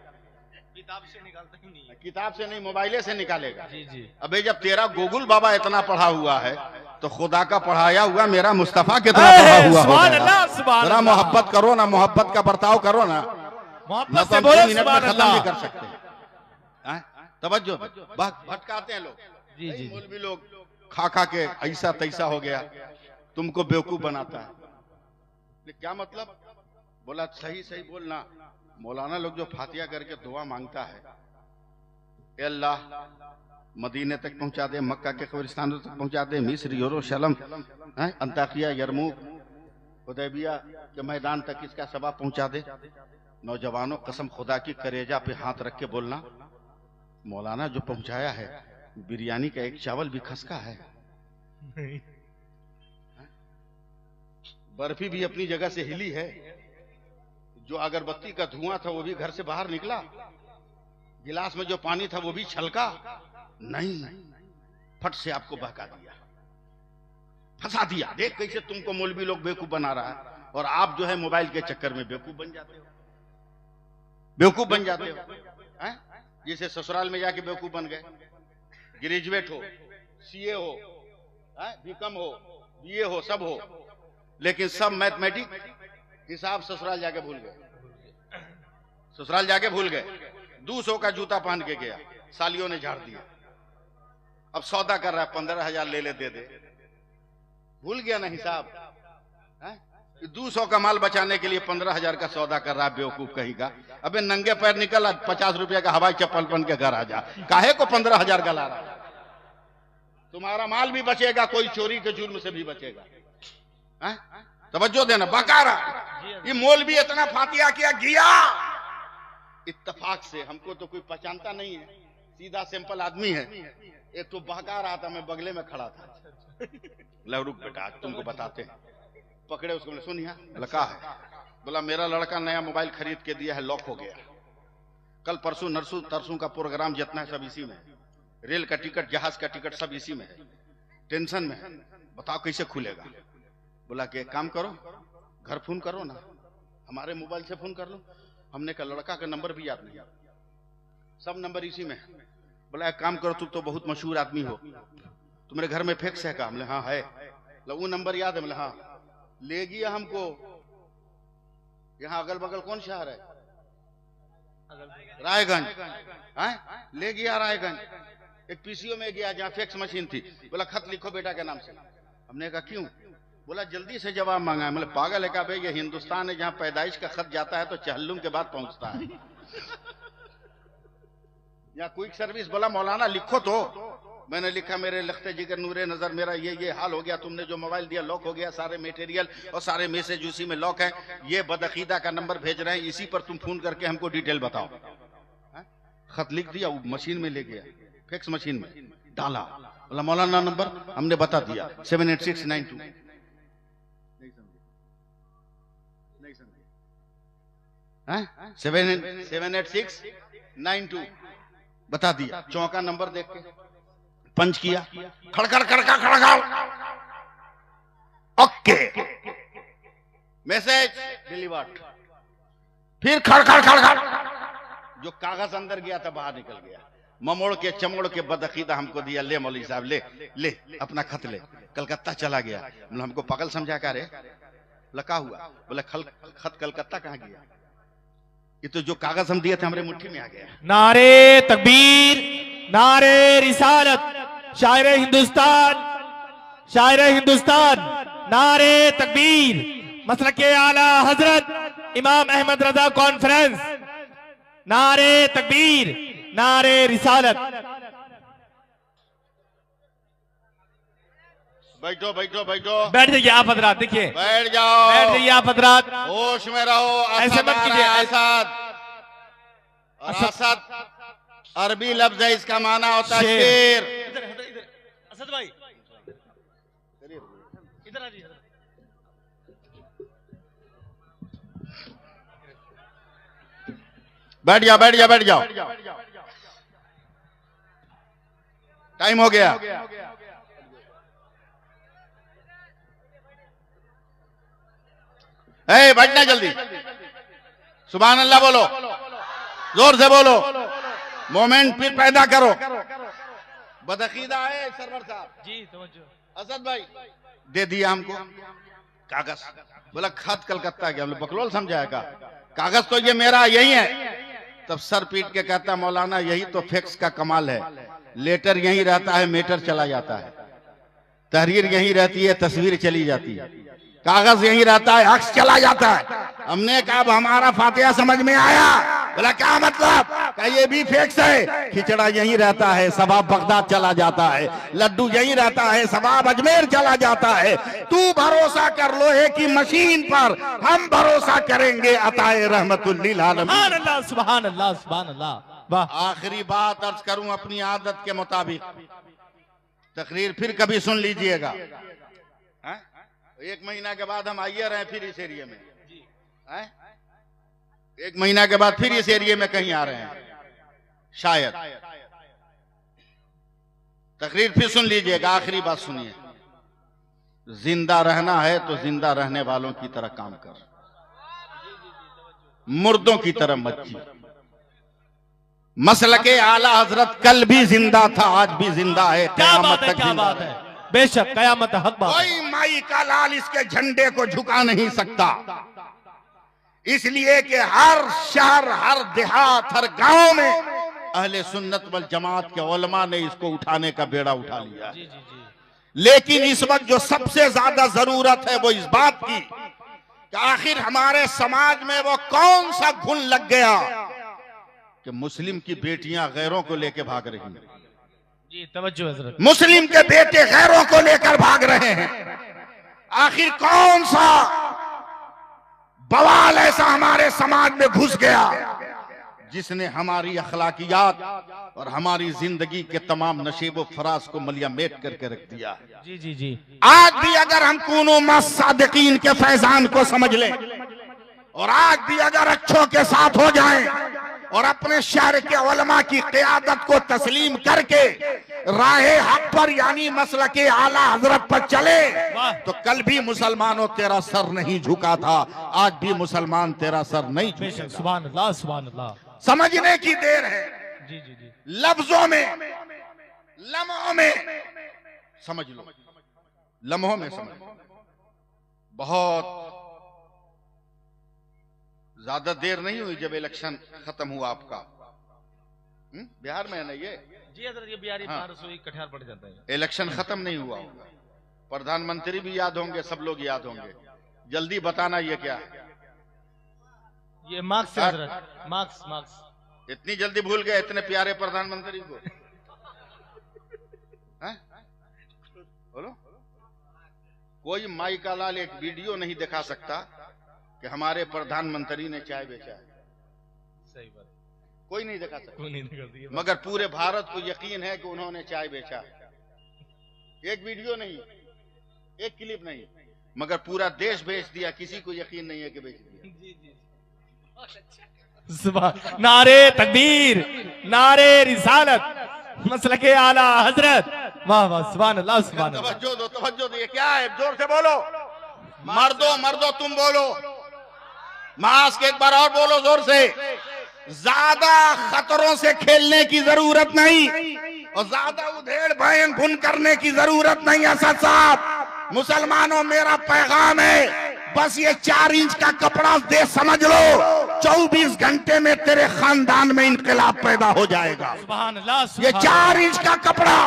किताब से निकालता ही नहीं है। किताब से नहीं मोबाइले से निकालेगा। जी जी, अबे जब तेरा गूगल बाबा इतना पढ़ा हुआ है तो खुदा का पढ़ाया हुआ मेरा मुस्तफा कितना पढ़ा हुआ सुभान होगा। अल्लाह सुभान जरा अल्लाह, मोहब्बत करो ना, मोहब्बत का बर्ताव करो ना, मोहब्बत न से तो हम बोलो 2 मिनट में सुभान खत्म नहीं अल्लाह। कर सकते। हैं? तवज्जो, भटकाते हैं लोग। जी जी, मौलवी लोग खा खा के ऐसा तैसा हो गया, तुमको बेवकूफ बनाता है। क्या मतलब, बोला सही सही बोलना। मौलाना लोग जो फातिया करके दुआ मांगता है, ए अल्लाह मदीने तक पहुंचा दे, मक्का के कब्रिस्तानों तक पहुंचा दे, मिस्र यरूशलेम अंताकिया यरमूक हुदैबिया के मैदान तक इसका सबब पहुंचा दे। नौजवानों कसम खुदा की करेजा पे हाथ रख के बोलना, मौलाना जो पहुंचाया है बिरयानी का एक चावल भी खसका है, बर्फी भी अपनी जगह से हिली है, जो अगरबत्ती का धुआं था वो भी घर से बाहर निकला, गिलास में जो पानी था वो भी छलका नहीं, फट से आपको बहका दिया, फंसा दिया। देख कैसे तुमको मौलवी लोग बेवकूफ बना रहा है, और आप जो है मोबाइल के चक्कर में बेवकूफ बन जाते हो, बेवकूफ बन जाते हो। हैं? जैसे ससुराल में जाके बेवकूफ बन गए, ग्रेजुएट हो, सीए हो, बीकॉम हो, बीए हो, सब हो, लेकिन सब मैथमेटिक्स हिसाब ससुराल जाके भूल गए। ससुराल जाके भूल गए। 200 का जूता पहन के गया, सालियों ने झाड़ दिया। अब सौदा कर रहा है 15,000 ले दे दे, भूल गया ना हिसाब। 200 का माल बचाने के लिए 15,000 का सौदा कर रहा है बेवकूफ कहीं का। अबे नंगे पैर निकल, 50 रुपए का हवाई चप्पल पहन के घर आ जा, काहे को 15,000 का ला रहा? तुम्हारा माल भी बचेगा, कोई चोरी के जुर्म से भी बचेगा। तवज्जो देना, बकारा ये मौलवी इतना फातिया किया गया इत्तेफाक से। हमको तो कोई पहचानता नहीं है, सीधा सिंपल आदमी है। एक तो बहका रहा था, मैं बगले में खड़ा था। बोला रुक बेटा, आज तुमको बताते हैं। पकड़े उसको, बोले सुन यहाँ। बोला क्या है? बोला मेरा लड़का नया मोबाइल खरीद के दिया है, लॉक हो गया। कल परसों नरसों तरसों का प्रोग्राम जितना है सब इसी में, रेल का टिकट, जहाज का टिकट सब इसी में है। टेंशन में है, बताओ कैसे खुलेगा? बोला कि एक काम करो, घर फोन करो ना, हमारे मोबाइल से फोन कर लो। हमने कहा लड़का का नंबर भी याद नहीं, सब नंबर इसी में है। बोला एक काम करो, तुम तो बहुत मशहूर आदमी हो, तुम्हारे घर में फैक्स है का? हमने हाँ है। वो नंबर याद है? बोले हाँ। ले गया हमको। यहाँ अगल बगल कौन शहर है? रायगंज। ले गया रायगंज। एक पीसीओ में गया जहाँ फैक्स मशीन थी। बोला खत लिखो बेटा के नाम से। हमने कहा क्यों? बोला जल्दी से जवाब मांगा है। मतलब पागल है क्या भाई? ये हिंदुस्तान है जहाँ पैदाइश का खत जाता है तो चहल्लुम के बाद पहुंचता है। यहाँ क्विक सर्विस। बोला मौलाना लिखो तो। मैंने लिखा मेरे लखते जिगर नूरे नजर, मेरा ये हाल हो गया, तुमने जो मोबाइल दिया लॉक हो गया, सारे मटेरियल और सारे मैसेज उसी में लॉक है। ये बदअकीदा का नंबर भेज रहे हैं, इसी पर तुम फोन करके हमको डिटेल बताओ। खत लिख दिया, वो मशीन में ले गया, फैक्स मशीन में डाला। बोला मौलाना नंबर? हमने बता दिया 78692। नहीं समझे? 78692 बता दिया। चौका नंबर देख के पंच किया, खड़खड़ खड़खड़ खड़खड़, ओके मैसेज डिलीवर्ड। फिर खड़खड़ खड़खड़, जो कागज अंदर गया था बाहर निकल गया। ममोड़ के चमोड़ के बदअकीदा हमको दिया, ले मौलवी साहब ले ले अपना खत ले, कलकत्ता चला गया। मतलब हमको पागल समझा क्या रे? लका हुआ। बोले खत कलकत्ता कहाँ गया? ये तो जो कागज हम दिए थे हमारे मुट्ठी में आ गया। नारे तकबीर, नारे रिसालत, शायर हिंदुस्तान, शायर हिंदुस्तान, नारे तकबीर, मसलके आला हजरत इमाम अहमद रजा कॉन्फ्रेंस, नारे तकबीर, नारे रिसालत। बैठो बैठो बैठो, बैठ जाइए आप हजरात, देखिए बैठ जाओ, बैठ जाइए आप हजरात, होश में रहो। ऐसे मत कीजिए। असद, असद अरबी लफ्ज है, इसका माना होता है शेर। असद भाई इधर आ जाइए। बैठ जाओ बैठ जाओ बैठ जाओ, टाइम हो गया। ए बैठना जल्दी, सुभान अल्लाह बोलो, जोर से बोलो, मोमेंट फिर पैदा करो। बदअकीदा है सरवर साहब जी, तवज्जो। असद भाई दे दिया हमको कागज। बोला खत कलकत्ता गया। हमने बकलोल समझाएगा, कागज तो ये मेरा यही है। तब सर पीट के कहता मौलाना यही तो फैक्स का कमाल है, लेटर यही रहता है, मेटर चला जाता है, तहरीर यही रहती है, तस्वीर चली जाती है, कागज यही रहता है, अक्स चला जाता है। हमने कहा अब हमारा फातिहा समझ में आया। बोला क्या मतलब? कहा ये भी फैक्स है, खिचड़ा यही रहता है, सवाब बगदाद चला जाता है, लड्डू यही रहता है, सवाब अजमेर चला जाता है। तू भरोसा कर लोहे की मशीन पर, हम भरोसा करेंगे अताए रहमतुल लिल आलमीन। सुभान अल्लाह, सुभान अल्लाह, सुभान अल्लाह। वाह। आखिरी बात अर्ज करूं अपनी आदत के मुताबिक, तकरीर फिर कभी सुन लीजिएगा। 1 महीना के बाद हम आइए रहे फिर इस एरिया में, 1 महीना के बाद फिर इस एरिया में कहीं आ रहे हैं शायद। तकरीर फिर सुन लीजिएगा, आखिरी बात सुनिए। जिंदा रहना है तो जिंदा रहने वालों की तरह काम कर, मुर्दों की तरह मत जी। मसलके आला हजरत कल भी जिंदा था, आज भी जिंदा है, क्या क़यामत बात है, तक क्या जिंदा बात है। है, बेशक कयामत हक बात है। कोई माई का लाल इसके झंडे को झुका नहीं सकता, इसलिए कि हर शहर, हर देहात, हर गांव में अहले सुन्नत वल जमात के उलमा ने इसको उठाने का बेड़ा उठा लिया है। लेकिन इस वक्त जो सबसे ज्यादा जरूरत है वो इस बात की कि आखिर हमारे समाज में वो कौन सा घुन लग गया कि मुस्लिम की बेटियां गैरों को लेकर भाग रही हैं। जी तवज्जो हजरत। मुस्लिम के बेटे गैरों को लेकर भाग रहे हैं। आखिर कौन सा बवाल ऐसा हमारे समाज में घुस गया जिसने हमारी अखलाकियात और हमारी जिंदगी के तमाम नशीब फराज को मलियामेट करके रख दिया है। जी जी जी। आज भी अगर हम कूनो सादिकीन के फैजान को समझ लें और आज भी अगर अच्छों के साथ हो जाएं और अपने शहर के उलमा की क़यादत को तस्लीम करके राहे हक पर यानी मसलके आला हजरत पर चले तो कल भी मुसलमानों तेरा सर नहीं झुका था, आज भी मुसलमान तेरा सर नहीं झुकेगा। सुभान अल्लाह, सुभान अल्लाह। समझने की देर है, जी जी जी। लफ्जों में, लम्हों में समझ लो, लम्हों में समझ लो। बहुत ज्यादा देर नहीं हुई जब इलेक्शन खत्म हुआ आपका। बिहार में है ना ये? जी हजरत, ये बिहारी हाँ। कटिहार पड़ जाता है। इलेक्शन खत्म नहीं हुआ होगा, प्रधानमंत्री भी याद होंगे, सब लोग याद होंगे। जल्दी बताना ये क्या है? ये मार्क्स है हजरत, मार्क्स मार्क्स। इतनी जल्दी भूल गए इतने प्यारे प्रधानमंत्री को? हैं? बोलो। कोई माई का लाल एक वीडियो नहीं दिखा सकता कि हमारे प्रधानमंत्री ने चाय बेचा है। सही बात, कोई नहीं दिखा सकता, कोई नहीं कर दिया। मगर पूरे भारत को यकीन है कि उन्होंने चाय बेचा है। एक वीडियो नहीं, एक क्लिप नहीं, मगर पूरा देश बेच दिया, किसी को यकीन नहीं है कि बेच दिया। जी जी। सुभान, नारे तकबीर, नारे रिसालत, मसलके आला हजरत। वाह वाह, सुभान अल्लाह, सुभान अल्लाह। तवज्जो दो, तवज्जो दो। ये क्या है? जोर से बोलो। मर्दो, मर्दो तुम बोलो। मास्क एक बार और बोलो जोर से। ज्यादा खतरों से खेलने की जरूरत नहीं और ज्यादा उधेड़ भयन भुन करने की जरूरत नहीं। असद साहब, मुसलमानों मेरा पैगाम है, बस ये 4 इंच का कपड़ा दे समझ लो, 24 घंटे में तेरे खानदान में इंकलाब पैदा हो जाएगा। सुभान अल्लाह, ये 4 इंच का कपड़ा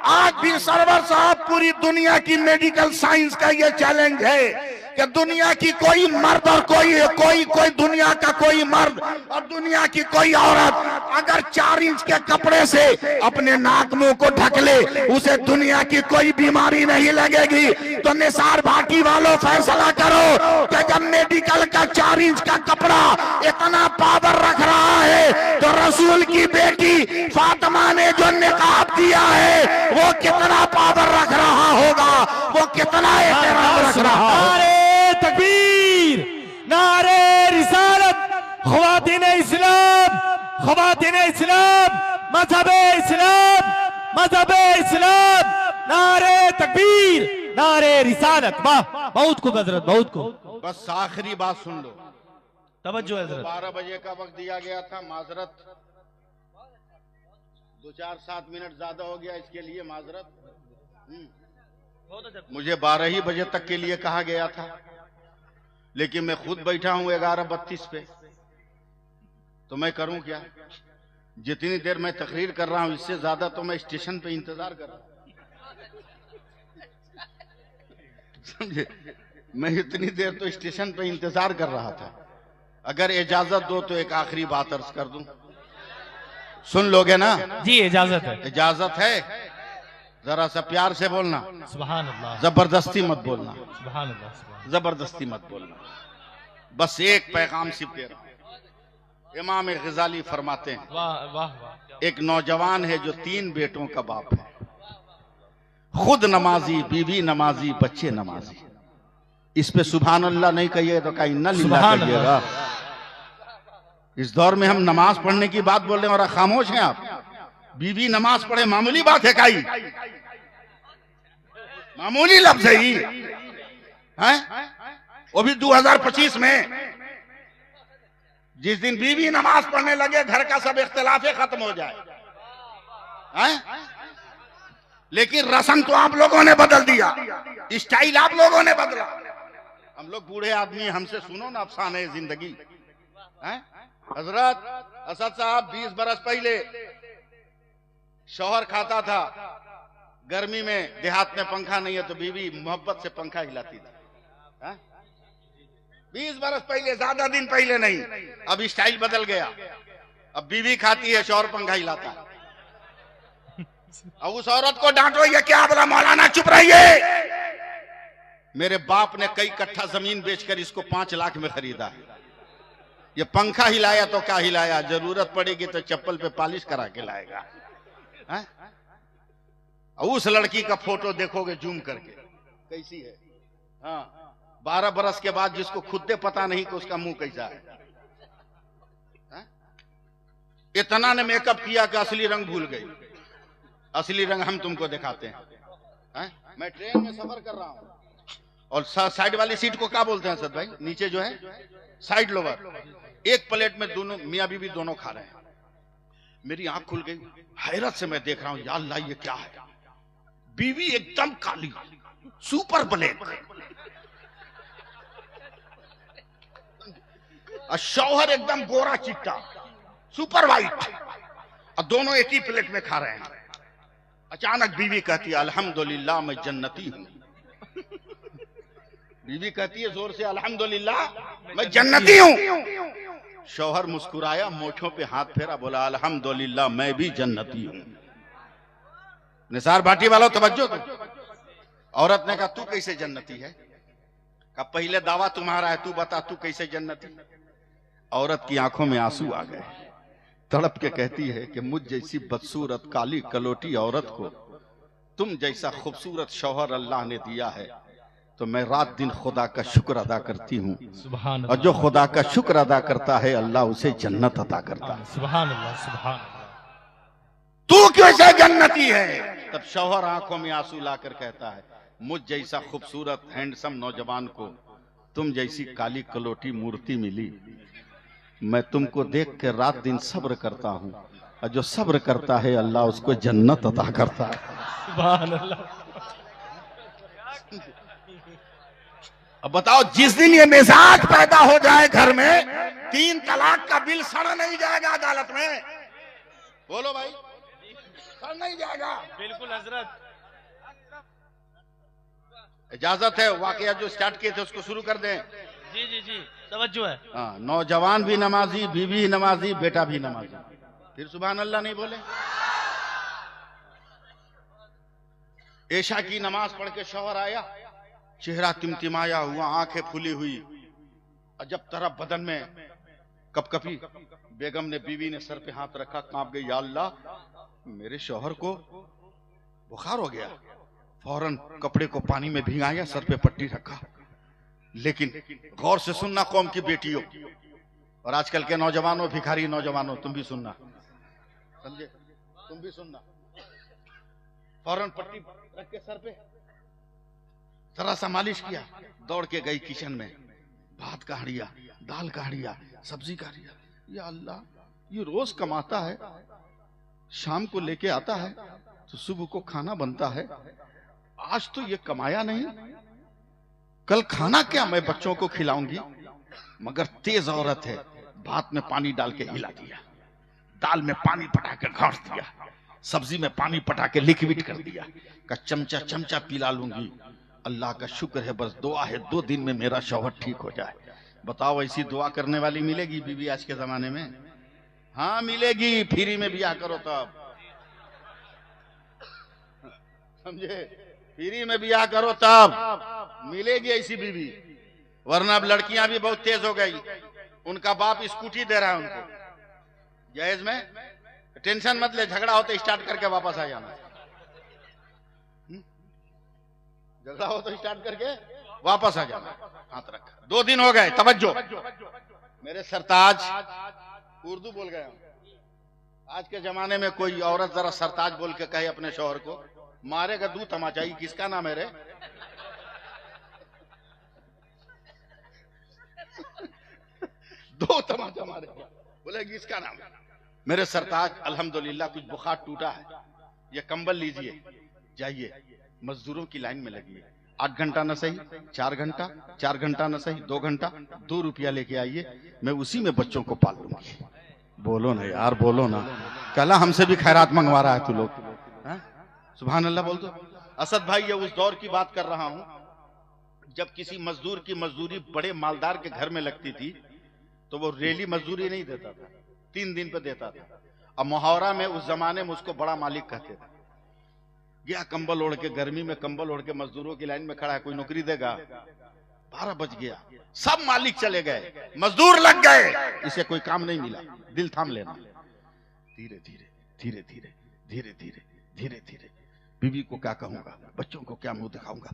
आज भी सरवर साहब, पूरी दुनिया की मेडिकल साइंस का ये चैलेंज है कि दुनिया की कोई मर्द और कोई दुनिया का कोई मर्द और दुनिया की कोई औरत अगर 4 इंच के कपड़े से अपने नाक मुंह को ढक ले, उसे दुनिया की कोई बीमारी नहीं लगेगी। तो निसार भाटी वालों फैसला करो कि जब मेडिकल का 4 इंच का कपड़ा इतना पावर रख रहा है तो रसूल की बेटी फातिमा ने जो निकाब दिया है वो कितना पावर रख रहा होगा, वो कितना एहतराम रख रहा होगा। नारे तकबीर, नारे रिसालत, ख्वातीन इस्लाम, ख्वातीन इस्लाम, मजहबे इस्लाम, मजहबे इस्लाम, नारे तकबीर, नारे रिसालत। वाह, बहुत खूब हजरत, बहुत खूब। बस आखिरी बात सुन लो। तवज्जो हजरत। 12 बजे का वक्त दिया गया था, माजरत 2-4-7 मिनट ज्यादा हो गया, इसके लिए माजरत। मुझे 12 ही बजे तक के लिए कहा गया था, लेकिन मैं खुद बैठा हूं 11:32 पे, तो मैं करूं क्या? जितनी देर मैं तकरीर कर रहा हूं इससे ज्यादा तो मैं स्टेशन पे इंतजार कर रहा हूं। समझे? मैं इतनी देर तो स्टेशन पे इंतजार कर रहा था। अगर इजाजत दो तो एक आखिरी बात अर्ज कर दूं, सुन लोगे ना? जी इजाजत है। इजाजत है, जरा सा प्यार से बोलना, सुभान अल्लाह, जबरदस्ती मत बोलना, सुभान अल्लाह, सुभान। जबरदस्ती मत बोलना। बस एक पैगाम सिर्फ दे रहा हूं। इमाम गजाली फरमाते हैं, वाह वाह वाह। एक नौजवान है जो 3 बेटों का बाप है, खुद नमाजी, बीवी नमाजी, बच्चे नमाजी। इस पे सुभान अल्लाह नहीं कहिए तो का इन्ना लिल्लाह कहिएगा। इस दौर में हम नमाज पढ़ने की बात बोल रहे हैं और खामोश हैं आप। बीवी नमाज पढ़े मामूली बात है, काई मामूली लफ्ज है ही है? वो भी 2025 में। जिस दिन बीवी नमाज पढ़ने लगे घर का सब इख्तिलाफे खत्म हो जाए हैं? लेकिन रस्म तो आप लोगों ने बदल दिया, स्टाइल आप लोगों ने बदला। हम लोग बूढ़े आदमी, हमसे सुनो ना अफसाने जिंदगी हैं? हजरत असद साहब 20 बरस पहले शौहर खाता था, गर्मी में देहात में पंखा नहीं है तो बीवी मोहब्बत से पंखा हिलाती थी। 20 बरस पहले, ज्यादा दिन पहले नहीं। अब स्टाइल बदल गया, अब बीवी खाती है, शौहर पंखा हिलाता है। अब उस औरत को डांटो, ये क्या बोला मौलाना, चुप रहिए। मेरे बाप ने कई कट्ठा जमीन बेचकर इसको 5 लाख में खरीदा है। ये पंखा हिलाया तो क्या हिलाया, जरूरत पड़ेगी तो चप्पल पे पॉलिश करा के लाएगा। है? उस लड़की का फोटो देखोगे जूम करके, कैसी है। हाँ, 12 बरस के बाद जिसको खुद पता नहीं कि उसका मुंह कैसा है। इतना ने मेकअप किया कि असली रंग भूल गई। असली रंग हम तुमको दिखाते हैं। मैं ट्रेन में सफर कर रहा हूं और साइड वाली सीट को क्या बोलते हैं सद भाई, नीचे जो है साइड लोवर, एक प्लेट में दोनों मियां बीवी दोनों खा रहे हैं। मेरी आंख खुल गई, हैरत से मैं देख रहा हूं, या अल्लाह ये क्या है। बीवी एकदम काली, सुपर ब्लैक, और शौहर एकदम गोरा चिट्टा, सुपर वाइट, और दोनों एक ही प्लेट में खा रहे हैं। अचानक बीवी कहती है अल्हम्दुलिल्लाह मैं जन्नती हूं। बीवी कहती है जोर से अल्हम्दुलिल्लाह मैं जन्नती हूं। शौहर मुस्कुराया, मोछों पे हाथ फेरा, बोला अल्हम्दुलिल्लाह मैं भी जन्नती हूं। निसार भाटी वालों तवज्जो दो। औरत ने कहा तू कैसे जन्नती है? कहा पहले दावा तुम्हारा है, तू बता तू कैसे जन्नती। औरत की आंखों में आंसू आ गए, तड़प के कहती है कि मुझ जैसी बदसूरत काली कलोटी औरत को तुम जैसा खूबसूरत शौहर अल्लाह ने दिया है तो मैं रात दिन खुदा का शुक्र अदा करती हूँ। सुभान और जो खुदा का शुक्र अदा करता है अल्लाह उसे जन्नत अता करता है। सुभान अल्लाह, सुभान अल्लाह। तू कैसे जन्नती है? तब शौहर आंखों में आंसू लाकर कहता है मुझ जैसा खूबसूरत हैंडसम नौजवान को तुम जैसी काली कलोटी मूर्ति मिली, मैं तुमको देख के रात दिन सब्र करता हूँ, और जो सब्र करता है अल्लाह उसको जन्नत अता करता है। सुभान अल्लाह। अब बताओ, जिस दिन ये मिजाज पैदा हो जाए घर में, 3 तलाक का बिल सड़ नहीं जाएगा अदालत में। बोलो भाई, सड़ नहीं जाएगा। बिल्कुल हजरत। इजाजत है, वाकया जो स्टार्ट किए थे उसको शुरू कर दें। जी जी जी, तवज्जो है। हाँ, नौजवान भी नमाजी, बीवी नमाजी, बेटा भी नमाजी, फिर सुभान अल्लाह नहीं बोले। ऐशा की नमाज पढ़ के शौहर आया, चेहरा तिमतिमाया हुआ, आंखें फूली हुई, अजब तरह बदन में कपकपी। बेगम ने, बीवी ने सर पे हाथ रखा, कांप गई, या अल्लाह मेरे शौहर को बुखार हो गया। फौरन कपड़े को पानी में भिगाया, सर पे पट्टी रखा। लेकिन गौर से सुनना कौम की बेटियों और आजकल के नौजवानों, भिखारी नौजवानों, तुम भी सुनना, समझे, तुम भी सुनना। फौरन पट्टी रख के सर पे जरा सा मालिश किया, दौड़ के गई किचन में, भात का हड़िया, दाल का हड़िया, सब्जी का हड़िया। या अल्लाह, ये रोज कमाता है, शाम को लेके आता है तो सुबह को खाना बनता है, आज तो ये कमाया नहीं, कल खाना क्या मैं बच्चों को खिलाऊंगी। मगर तेज औरत है, भात में पानी डाल के हिला दिया, दाल में पानी पटा के घाट दिया, सब्जी में पानी पटा के लिक्विड कर दिया, का चमचा चमचा पिला लूंगी। अल्लाह का शुक्र है, बस दुआ है 2 दिन में मेरा शौहर ठीक हो जाए। बताओ, ऐसी दुआ करने वाली मिलेगी बीवी आज के जमाने में? हाँ मिलेगी, फ्री में ब्याह करो तब, समझे, फ्री में ब्याह करो तब मिलेगी ऐसी बीवी। वरना अब लड़कियां भी बहुत तेज हो गई, उनका बाप स्कूटी दे रहा है उनको जहेज में, टेंशन मत ले, झगड़ा हो तो स्टार्ट करके वापस आ जाना, झगड़ा हो तो स्टार्ट करके वापस आ जाना। हाथ रखा, 2 दिन हो गए, तवज्जो मेरे सरताज, उर्दू बोल गया। आज के जमाने में कोई औरत जरा सरताज बोल के कहे अपने शौहर को, मारेगा 2 तमाचा। किसका नाम है रे? 2 तमाचा मारे। बोले कि इसका नाम है। मेरे सरताज अल्हम्दुलिल्लाह कुछ बुखार टूटा है, ये कंबल लीजिए, जाइए मजदूरों की लाइन में लगिए, 8 घंटा न सही 4 घंटा, 4 घंटा न सही 2 घंटा, 2 रुपया लेके आइए, मैं उसी में बच्चों को पाल लूंगी। बोलो ना यार, बोलो ना, कला हमसे भी खैरात मंगवा रहा है तू लोग। सुभान अल्लाह बोल दो। असद भाई, ये उस दौर की बात कर रहा हूं जब किसी मजदूर की मजदूरी बड़े मालदार के घर में लगती थी तो वो रेली मजदूरी नहीं देता था, 3 दिन पे देता था। अब मुहावरा में उस जमाने में उसको बड़ा मालिक कहते थे। गया कंबल ओढ़ के, गर्मी में कंबल ओढ़ के मजदूरों की लाइन में खड़ा है, कोई नौकरी देगा? 12 बज गया, सब मालिक चले गए, मजदूर लग गए, इसे कोई काम नहीं मिला। दिल थाम लेना, धीरे धीरे धीरे धीरे धीरे धीरे धीरे धीरे, बीवी को क्या कहूंगा, बच्चों को क्या मुंह दिखाऊंगा।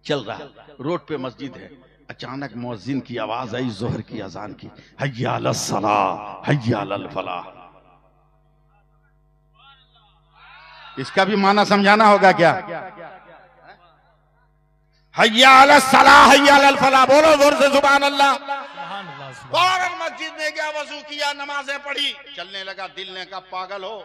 चल रहा, रोड पे मस्जिद है, अचानक मुअज्जिन की आवाज आई जोहर की अजान की, हय्या अलस सलाह हय्या अलल फलाह। इसका भी माना समझाना होगा क्या? हय्या अलस सलाह हय्या अलल फलाह, बोलो जोर से सुभान अल्लाह। फौरन मस्जिद में गया, वजू किया, नमाजें पढ़ी, चलने लगा। दिल ने कहा पागल हो,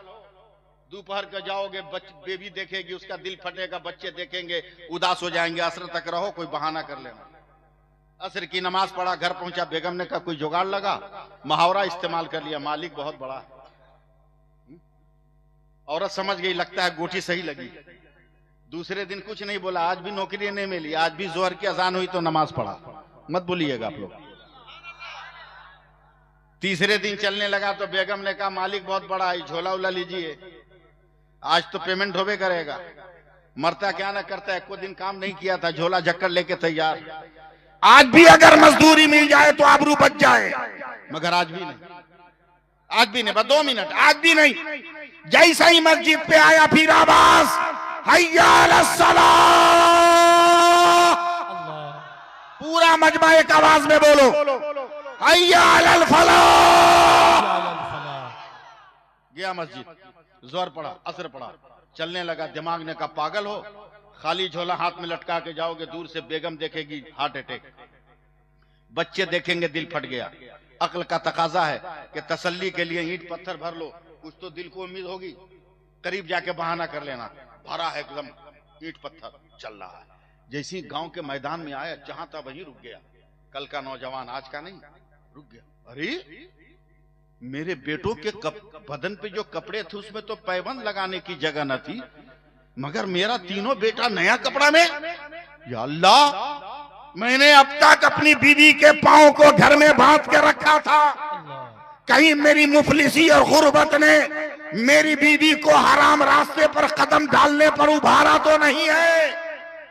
दोपहर का जाओगे बेबी देखेगी, उसका दिल फटेगा, बच्चे देखेंगे, उदास हो जाएंगे, असर तक रहो, कोई बहाना कर लेना। असर की नमाज पढ़ा, घर पहुंचा, बेगम ने कहा कोई जुगाड़ लगा, मुहावरा इस्तेमाल कर लिया, मालिक बहुत बड़ा है। औरत समझ गई, लगता है गोटी सही लगी। दूसरे दिन कुछ नहीं बोला, आज भी नौकरी नहीं मिली, आज भी जोहर की अजान हुई तो नमाज पढ़ा, मत बोलिएगा आप लोग। तीसरे दिन चलने लगा तो बेगम ने कहा मालिक बहुत बड़ा है, झोला उला लीजिए, आज तो पेमेंट होवे करेगा। मरता क्या ना करता है, को दिन काम नहीं किया था, झोला झक्कर लेके तैयार। आज भी अगर मजदूरी मिल जाए तो आबरू बच जाए, मगर आज भी नहीं, आज भी नहीं, बस 2 मिनट, आज भी नहीं। जैसा ही मस्जिद पे आया फिर आवाज हय्या अलस सलाह, पूरा मजमा एक आवाज में बोलो हय्या अलल फलाह। गया मस्जिद, जोहर पढ़ा, असर पढ़ा, चलने लगा। दिमाग ने कहा पागल हो, खाली झोला हाथ में लटका के जाओगे, दूर से बेगम देखेगी हार्ट अटैक, बच्चे देखेंगे दिल फट गया। अक्ल का तकाजा है कि तसल्ली के लिए ईंट पत्थर भर लो, कुछ तो दिल को उम्मीद होगी, करीब जाके बहाना कर लेना। भरा है एकदम ईंट पत्थर, चल रहा है। जैसे ही गांव के मैदान में आया, जहां था वहीं रुक गया। कल का नौजवान, आज का नहीं, रुक गया। अरे मेरे बेटों के बदन पे जो कपड़े थे उसमें तो पैबंद लगाने की जगह न थी, मगर मेरा तीनों बेटा नया कपड़ा में। या अल्लाह, मैंने अब तक अपनी बीवी के पांव को घर में बांध के रखा था, कहीं मेरी मुफलिसी और गुर्बत ने मेरी बीवी को हराम रास्ते पर कदम डालने पर उभारा तो नहीं है।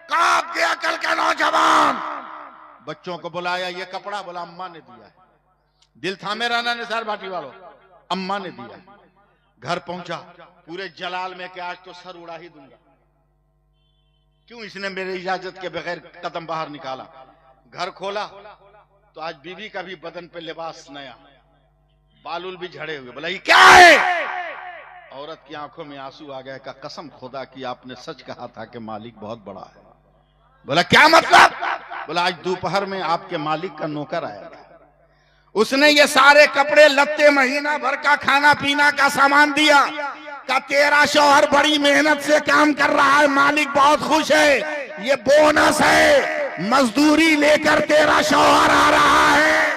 कांप गया कल का नौजवान। बच्चों को बुलाया, ये कपड़ा, बोला अम्मा ने दिया है। दिल थामे रहना निसार भाटी वालों, अम्मा ने दिया है। घर पहुंचा, पूरे जलाल में कि आज तो सर उड़ा ही दूंगा, क्यों इसने मेरी इजाजत के बगैर कदम बाहर निकाला। घर खोला तो आज बीवी का भी बदन पे लिबास नया, बालूल भी झड़े हुए। बोला ये क्या है? औरत की आंखों में आंसू आ गए, का कसम खुदा की आपने सच कहा था कि मालिक बहुत बड़ा है। बोला क्या मतलब? बोला आज दोपहर में आपके मालिक का नौकर आया था, उसने ये सारे कपड़े लत्ते, महीना भर का खाना पीना का सामान दिया, का तेरा शौहर बड़ी मेहनत से काम कर रहा है, मालिक बहुत खुश है, ये बोनस है, मजदूरी लेकर तेरा शौहर आ रहा है।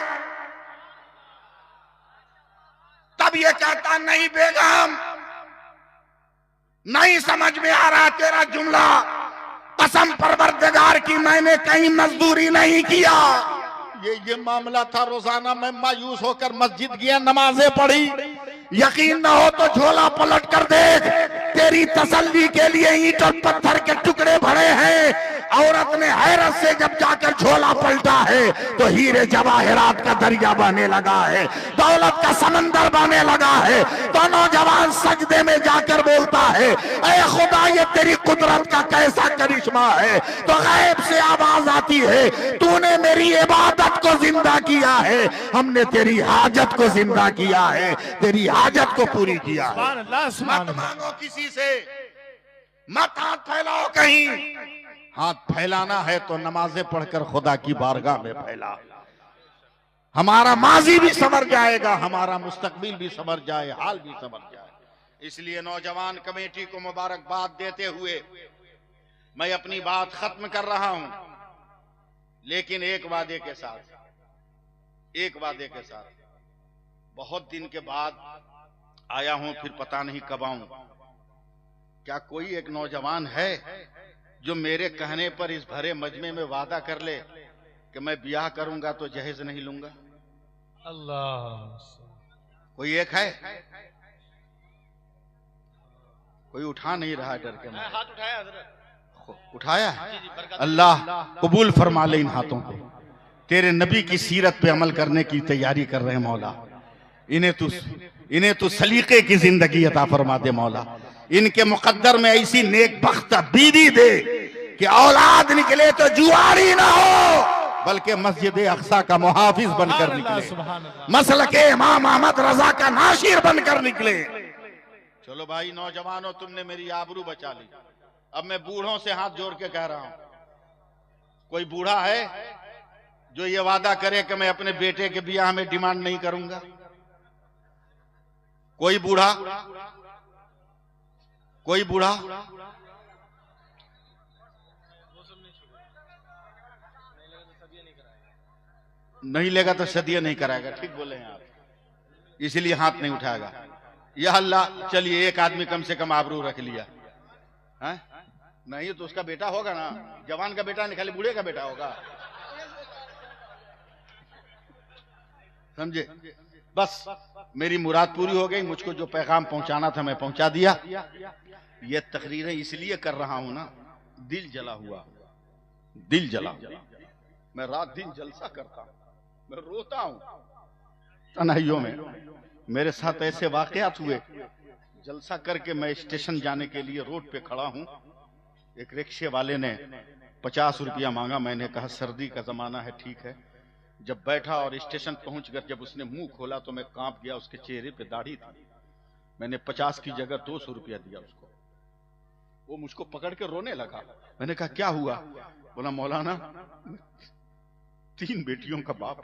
तब ये कहता नहीं बेगम, नहीं समझ में आ रहा तेरा जुमला, कसम परवरदिगार की मैंने कहीं मजदूरी नहीं किया। ये मामला था। रोजाना मैं मायूस होकर मस्जिद गया, नमाजें पढ़ी, यकीन न हो तो झोला पलट कर देख, तेरी तसल्ली के लिए ईंट और पत्थर के टुकड़े भरे हैं। औरत ने हैरत से जब जाकर झोला पलटा है तो हीरे जवाहरात का दरिया बहने लगा है, दौलत का समंदर बहने लगा है। तो नौजवान सजदे में जाकर बोलता है, ऐ खुदा ये तेरी कुदरत का कैसा करिश्मा है। तो गैब से आवाज आती है, तूने मेरी इबादत को जिंदा किया है, हमने तेरी हाजत को जिंदा किया है, तेरी हाजत को पूरी किया है। मत मांगो किसी से, मत हाथ फैलाओ कहीं, हाथ फैलाना है तो नमाजें पढ़कर खुदा की बारगाह में फैला। हमारा माजी भी संवर जाएगा, हमारा मुस्तकबिल भी संवर जाए, हाल भी संवर जाए। इसलिए नौजवान कमेटी को मुबारकबाद देते हुए मैं अपनी बात खत्म कर रहा हूं, लेकिन एक वादे के साथ बहुत दिन के बाद आया हूं, फिर पता नहीं कब आऊं। क्या कोई एक नौजवान है जो मेरे कहने पर इस भरे मजमे में वादा कर ले कि मैं ब्याह करूंगा तो जहेज नहीं लूंगा? अल्लाह, कोई एक है? कोई उठा नहीं रहा डर के मारे। हाथ उठाया हजरत, उठाया? अल्लाह कबूल फरमा ले इन हाथों को, तेरे नबी की सीरत पे अमल करने की तैयारी कर रहे हैं मौला। इन्हें तू सलीके की जिंदगी अता फरमा दे मौला। इनके मुकद्दर में ऐसी नेक बख्त बीवी दे कि औलाद निकले तो जुआरी ना हो, बल्कि मस्जिद अक्सा का मुहाफिज बनकर निकले, मसलके इमाम अहमद रजा का नाशिर बनकर निकले। चलो भाई नौजवानों, तुमने मेरी आबरू बचा ली। अब मैं बूढ़ों से हाथ जोड़ के कह रहा हूं, कोई बूढ़ा है जो ये वादा करे कि मैं अपने बेटे के ब्याह में डिमांड नहीं करूंगा? कोई बूढ़ा? नहीं लेगा तो सदिया नहीं कराएगा। ठीक बोले हैं आप, इसलिए हाथ नहीं उठाएगा। या अल्लाह, चलिए एक आदमी कम से कम आबरू रख लिया है? नहीं तो उसका बेटा होगा ना, जवान का बेटा नहीं, खाली बूढ़े का बेटा होगा। समझे? बस मेरी मुराद पूरी हो गई। मुझको जो पैगाम पहुंचाना था मैं पहुंचा दिया। ये तकरीरें इसलिए कर रहा हूं ना, दिल जला हुआ। मैं रात दिन जलसा करता हूं, मैं रोता हूं तन्हाइयों में। मेरे साथ ऐसे वाकयात हुए, जलसा करके मैं स्टेशन जाने के लिए रोड पे खड़ा हूं। एक रिक्शे वाले ने 50 रुपया मांगा। मैंने कहा सर्दी का जमाना है, ठीक है। जब बैठा और स्टेशन पहुंचकर जब उसने मुंह खोला तो मैं कांप गया। उसके चेहरे पे दाढ़ी थी। मैंने 50 की जगह 200 रुपया दिया उसको। वो मुझको पकड़ के रोने लगा। मैंने कहा क्या हुआ? बोला मौलाना, 3 बेटियों का बाप,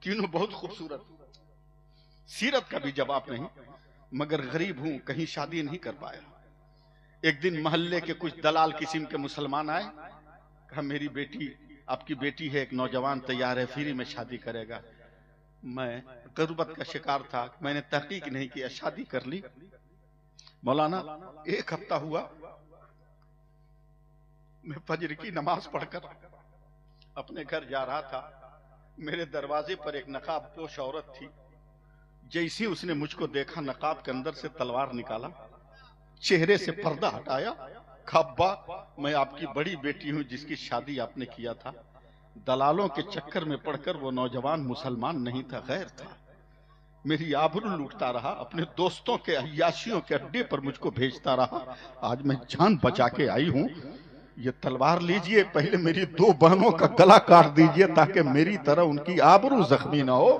तीनों बहुत खूबसूरत, सीरत का भी जवाब नहीं, मगर गरीब हूं, कहीं शादी नहीं कर पाया। एक दिन मोहल्ले के कुछ दलाल किस्म के मुसलमान आए, कहा मेरी बेटी, आपकी बेटी है, एक नौजवान तैयार है, फ्री में शादी करेगा। मैं गुर्बत का शिकार था, मैंने तहकीक नहीं किया, शादी कर ली। मौलाना 1 हफ्ता हुआ, मैं फजर की नमाज पढ़कर अपने घर जा रहा था। मेरे दरवाजे पर एक नकाबपोश औरत थी। जैसी उसने मुझको देखा, नकाब के अंदर से तलवार निकाला, चेहरे से पर्दा हटाया, कहा अब्बा, मैं आपकी बड़ी बेटी हूं जिसकी शादी आपने किया था। दलालों के चक्कर में पड़कर वो नौजवान मुसलमान नहीं था, गैर था। मेरी आबरू लूटता रहा, अपने दोस्तों के अय्याशियों के अड्डे पर मुझको भेजता रहा। आज मैं जान बचा के आई हूं। ये तलवार लीजिए, पहले मेरी 2 बहनों का गला काट दीजिए ताकि मेरी तरह उनकी आबरू जख्मी ना हो।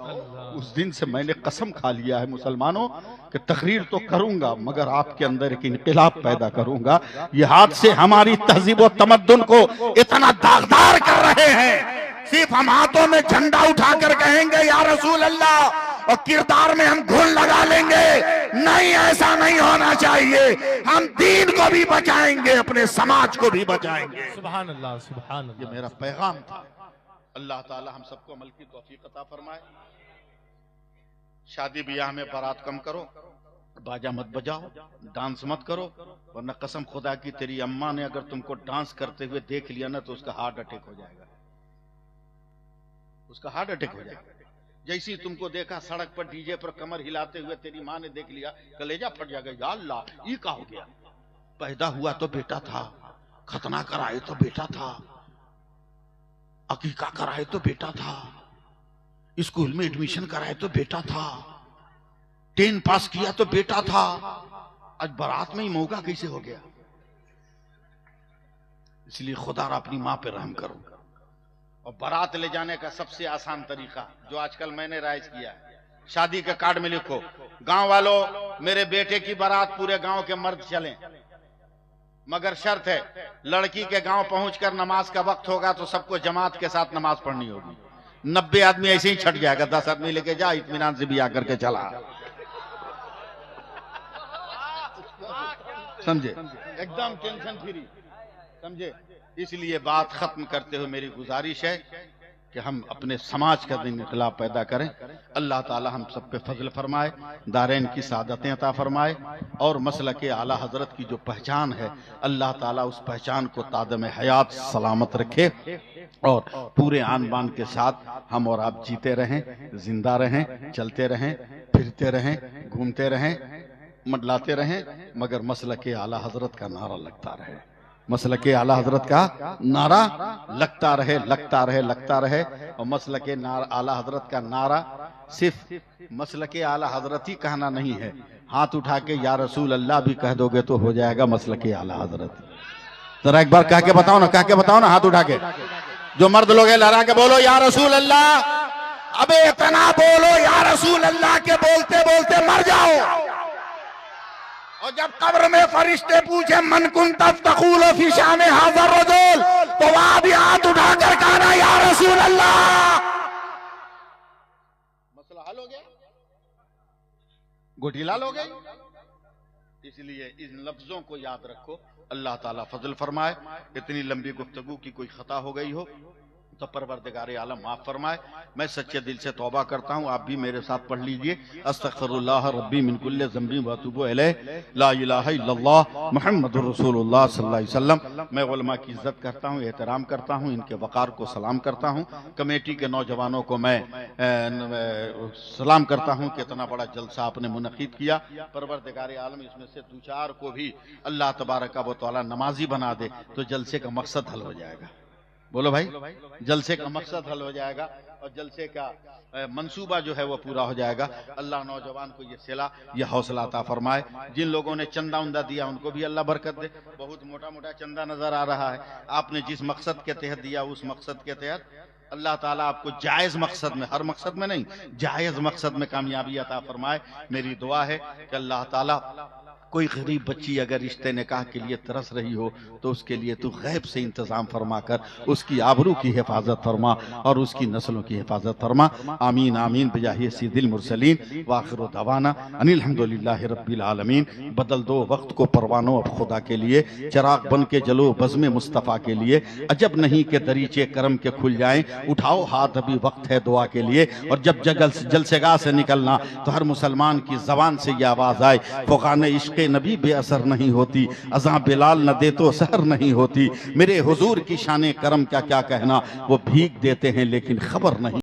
उस दिन से मैंने कसम खा लिया है मुसलमानों कि तकरीर तो करूंगा, मगर आपके अंदर एक इनकलाब पैदा करूंगा। ये हाथ से हमारी तहजीब और तमद्दुन को इतना दागदार कर रहे हैं, सिर्फ हम हाथों में झंडा उठाकर कहेंगे या रसूल अल्लाह, और किरदार में हम घुन लगा लेंगे। नहीं, ऐसा नहीं होना चाहिए। हम दीन को भी बचाएंगे, अपने समाज को भी बचाएंगे। सुभान अल्लाह, सुभान अल्लाह। ये मेरा पैगाम था। अल्लाह ताला हम सबको अमल की तौफीक अता फरमाए। शादी ब्याह में बारात कम करो, बाजा मत बजाओ, डांस मत करो, वरना कसम खुदा की तेरी अम्मा ने अगर तुमको डांस करते हुए देख लिया ना तो उसका हार्ट अटैक हो जाएगा। उसका हार्ट अटैक हो जाएगा। जैसे ही तुमको देखा सड़क पर डीजे पर कमर हिलाते हुए तेरी माँ ने देख लिया, कलेजा फट जाएगा। या अल्लाह, ये क्या हो गया? पैदा हुआ तो बेटा था, खतना कराए तो बेटा था, अकीका कराए तो बेटा था, स्कूल में एडमिशन कराए तो बेटा था, 10 पास किया तो बेटा था, आज बारात में ही मौका कैसे हो गया? इसलिए खुदा अपनी माँ पे रहम करो। और बारात ले जाने का सबसे आसान तरीका जो आजकल मैंने राइज किया है, शादी के कार्ड में लिखो, गांव वालों मेरे बेटे की बारात पूरे गांव के मर्द चलें, मगर शर्त है लड़की के गांव पहुंचकर नमाज का वक्त होगा तो सबको जमात के साथ नमाज पढ़नी होगी। 90 आदमी ऐसे ही छट जाएगा, 10 आदमी लेके जा, इत्मीनान से भी आकर के चला। समझे, एकदम टेंशन फ्री, समझे। इसलिए बात खत्म करते हुए मेरी गुजारिश है कि हम अपने समाज का दिन इख्लाफ पैदा करें। अल्लाह ताला हम सब पे फजल फरमाए, दारैन की सादतें अता फरमाए, और मसलके आला हजरत की जो पहचान है अल्लाह ताला उस पहचान को तादम हयात सलामत रखे, और पूरे आन बान के साथ हम और आप जीते रहें, जिंदा रहें, चलते रहें, फिरते रहें, घूमते रहें, मंडलाते रहें, मगर मसलके आला हजरत का नारा लगता रहे, मसलके आला हजरत का नारा लगता रहे, लगता रहे, लगता रहे। और मसलके आला हजरत का नारा सिर्फ मसलके आला हजरत ही कहना नहीं है, हाथ उठा के या रसूल अल्लाह भी कह दोगे तो हो जाएगा मसलके आला हजरत। जरा एक बार कह के बताओ ना, कह के बताओ ना, हाथ उठा के। जो मर्द लोग हैं लहरा के बोलो या रसूल अल्लाह। अबे इतना बोलो या रसूल अल्लाह के बोलते बोलते मर जाओ। और जब कब्र में फरिश्ते पूछे मन कुन तफ्तखूल फी शान हाज़र रजूल, तो वहां भी हाथ उठाकर कहना या रसूल अल्लाह। मसला हल हो गया, गोटी लाल हो गई। इसलिए इन लफ्जों को याद रखो। अल्लाह ताला फजल फरमाए। इतनी लंबी गुफ्तगू की कोई खता हो गई हो तो परवरदिगार आलम माफ फरमाए। मैं सच्चे दिल से तौबा करता हूँ, आप भी मेरे साथ पढ़ लीजिए। अस्तगफिरुल्लाह रब्बी मिन कुल्लि ज़ंबी व अतूबु इलैह, ला इलाहा इल्लल्लाह मुहम्मदुर रसूलुल्लाह सल्लल्लाहु अलैहि वसल्लम। मैं उलमा की इज्जत करता हूँ, एहतराम करता हूँ, इनके वक़ार को सलाम करता हूँ। कमेटी के नौजवानों को मैं सलाम करता हूँ कि इतना बड़ा जलसा आपने मुनक़िद किया। परवरदिगार आलम इसमें से दो चार को भी अल्लाह तबारक व तआला नमाजी बना दे तो जलसे का मकसद हल हो जाएगा। बोलो भाई, जलसे का मकसद हल हो जाएगा और जलसे का मंसूबा जो है वो पूरा हो जाएगा। अल्लाह नौजवान को ये सिला, ये हौसला अता फरमाए। जिन लोगों ने चंदा उंदा दिया उनको भी अल्लाह बरकत दे। बहुत मोटा मोटा चंदा नजर आ रहा है, आपने जिस मकसद के तहत दिया उस मकसद के तहत अल्लाह ताला आपको जायज मकसद में, हर मकसद में नहीं, जायज मकसद में कामयाबी अता फरमाए। मेरी दुआ है कि अल्लाह ताला कोई गरीब बच्ची अगर रिश्ते निकाह के लिए तरस रही हो तो उसके लिए तू गैब से इंतजाम फरमा कर उसकी आबरू की हिफाजत फरमा और उसकी नस्लों की हिफाजत फरमा। आमीन आमीन बिजाहि सय्यिदिल मुरसलीन व आखिरु दवाना अनिल हम्दुलिल्लाहि रब्बिल आलमीन। बदल दो वक्त को परवानों अब खुदा के लिए, चिराग बन के जलो बज़्म मुस्तफ़ा के लिए। अजब नहीं कि दरीचे करम के खुल जाएं, उठाओ हाथ अभी वक्त है दुआ के लिए। और जब जलसेगाह से निकलना तो हर मुसलमान की जबान से यह आवाज आए, फ़ुक़ान इश्क़ नबी बेअसर नहीं होती, अज़ां बिलाल न दे तो सहर नहीं होती। मेरे हुजूर की शान करम का क्या कहना, वो भीग देते हैं लेकिन खबर नहीं।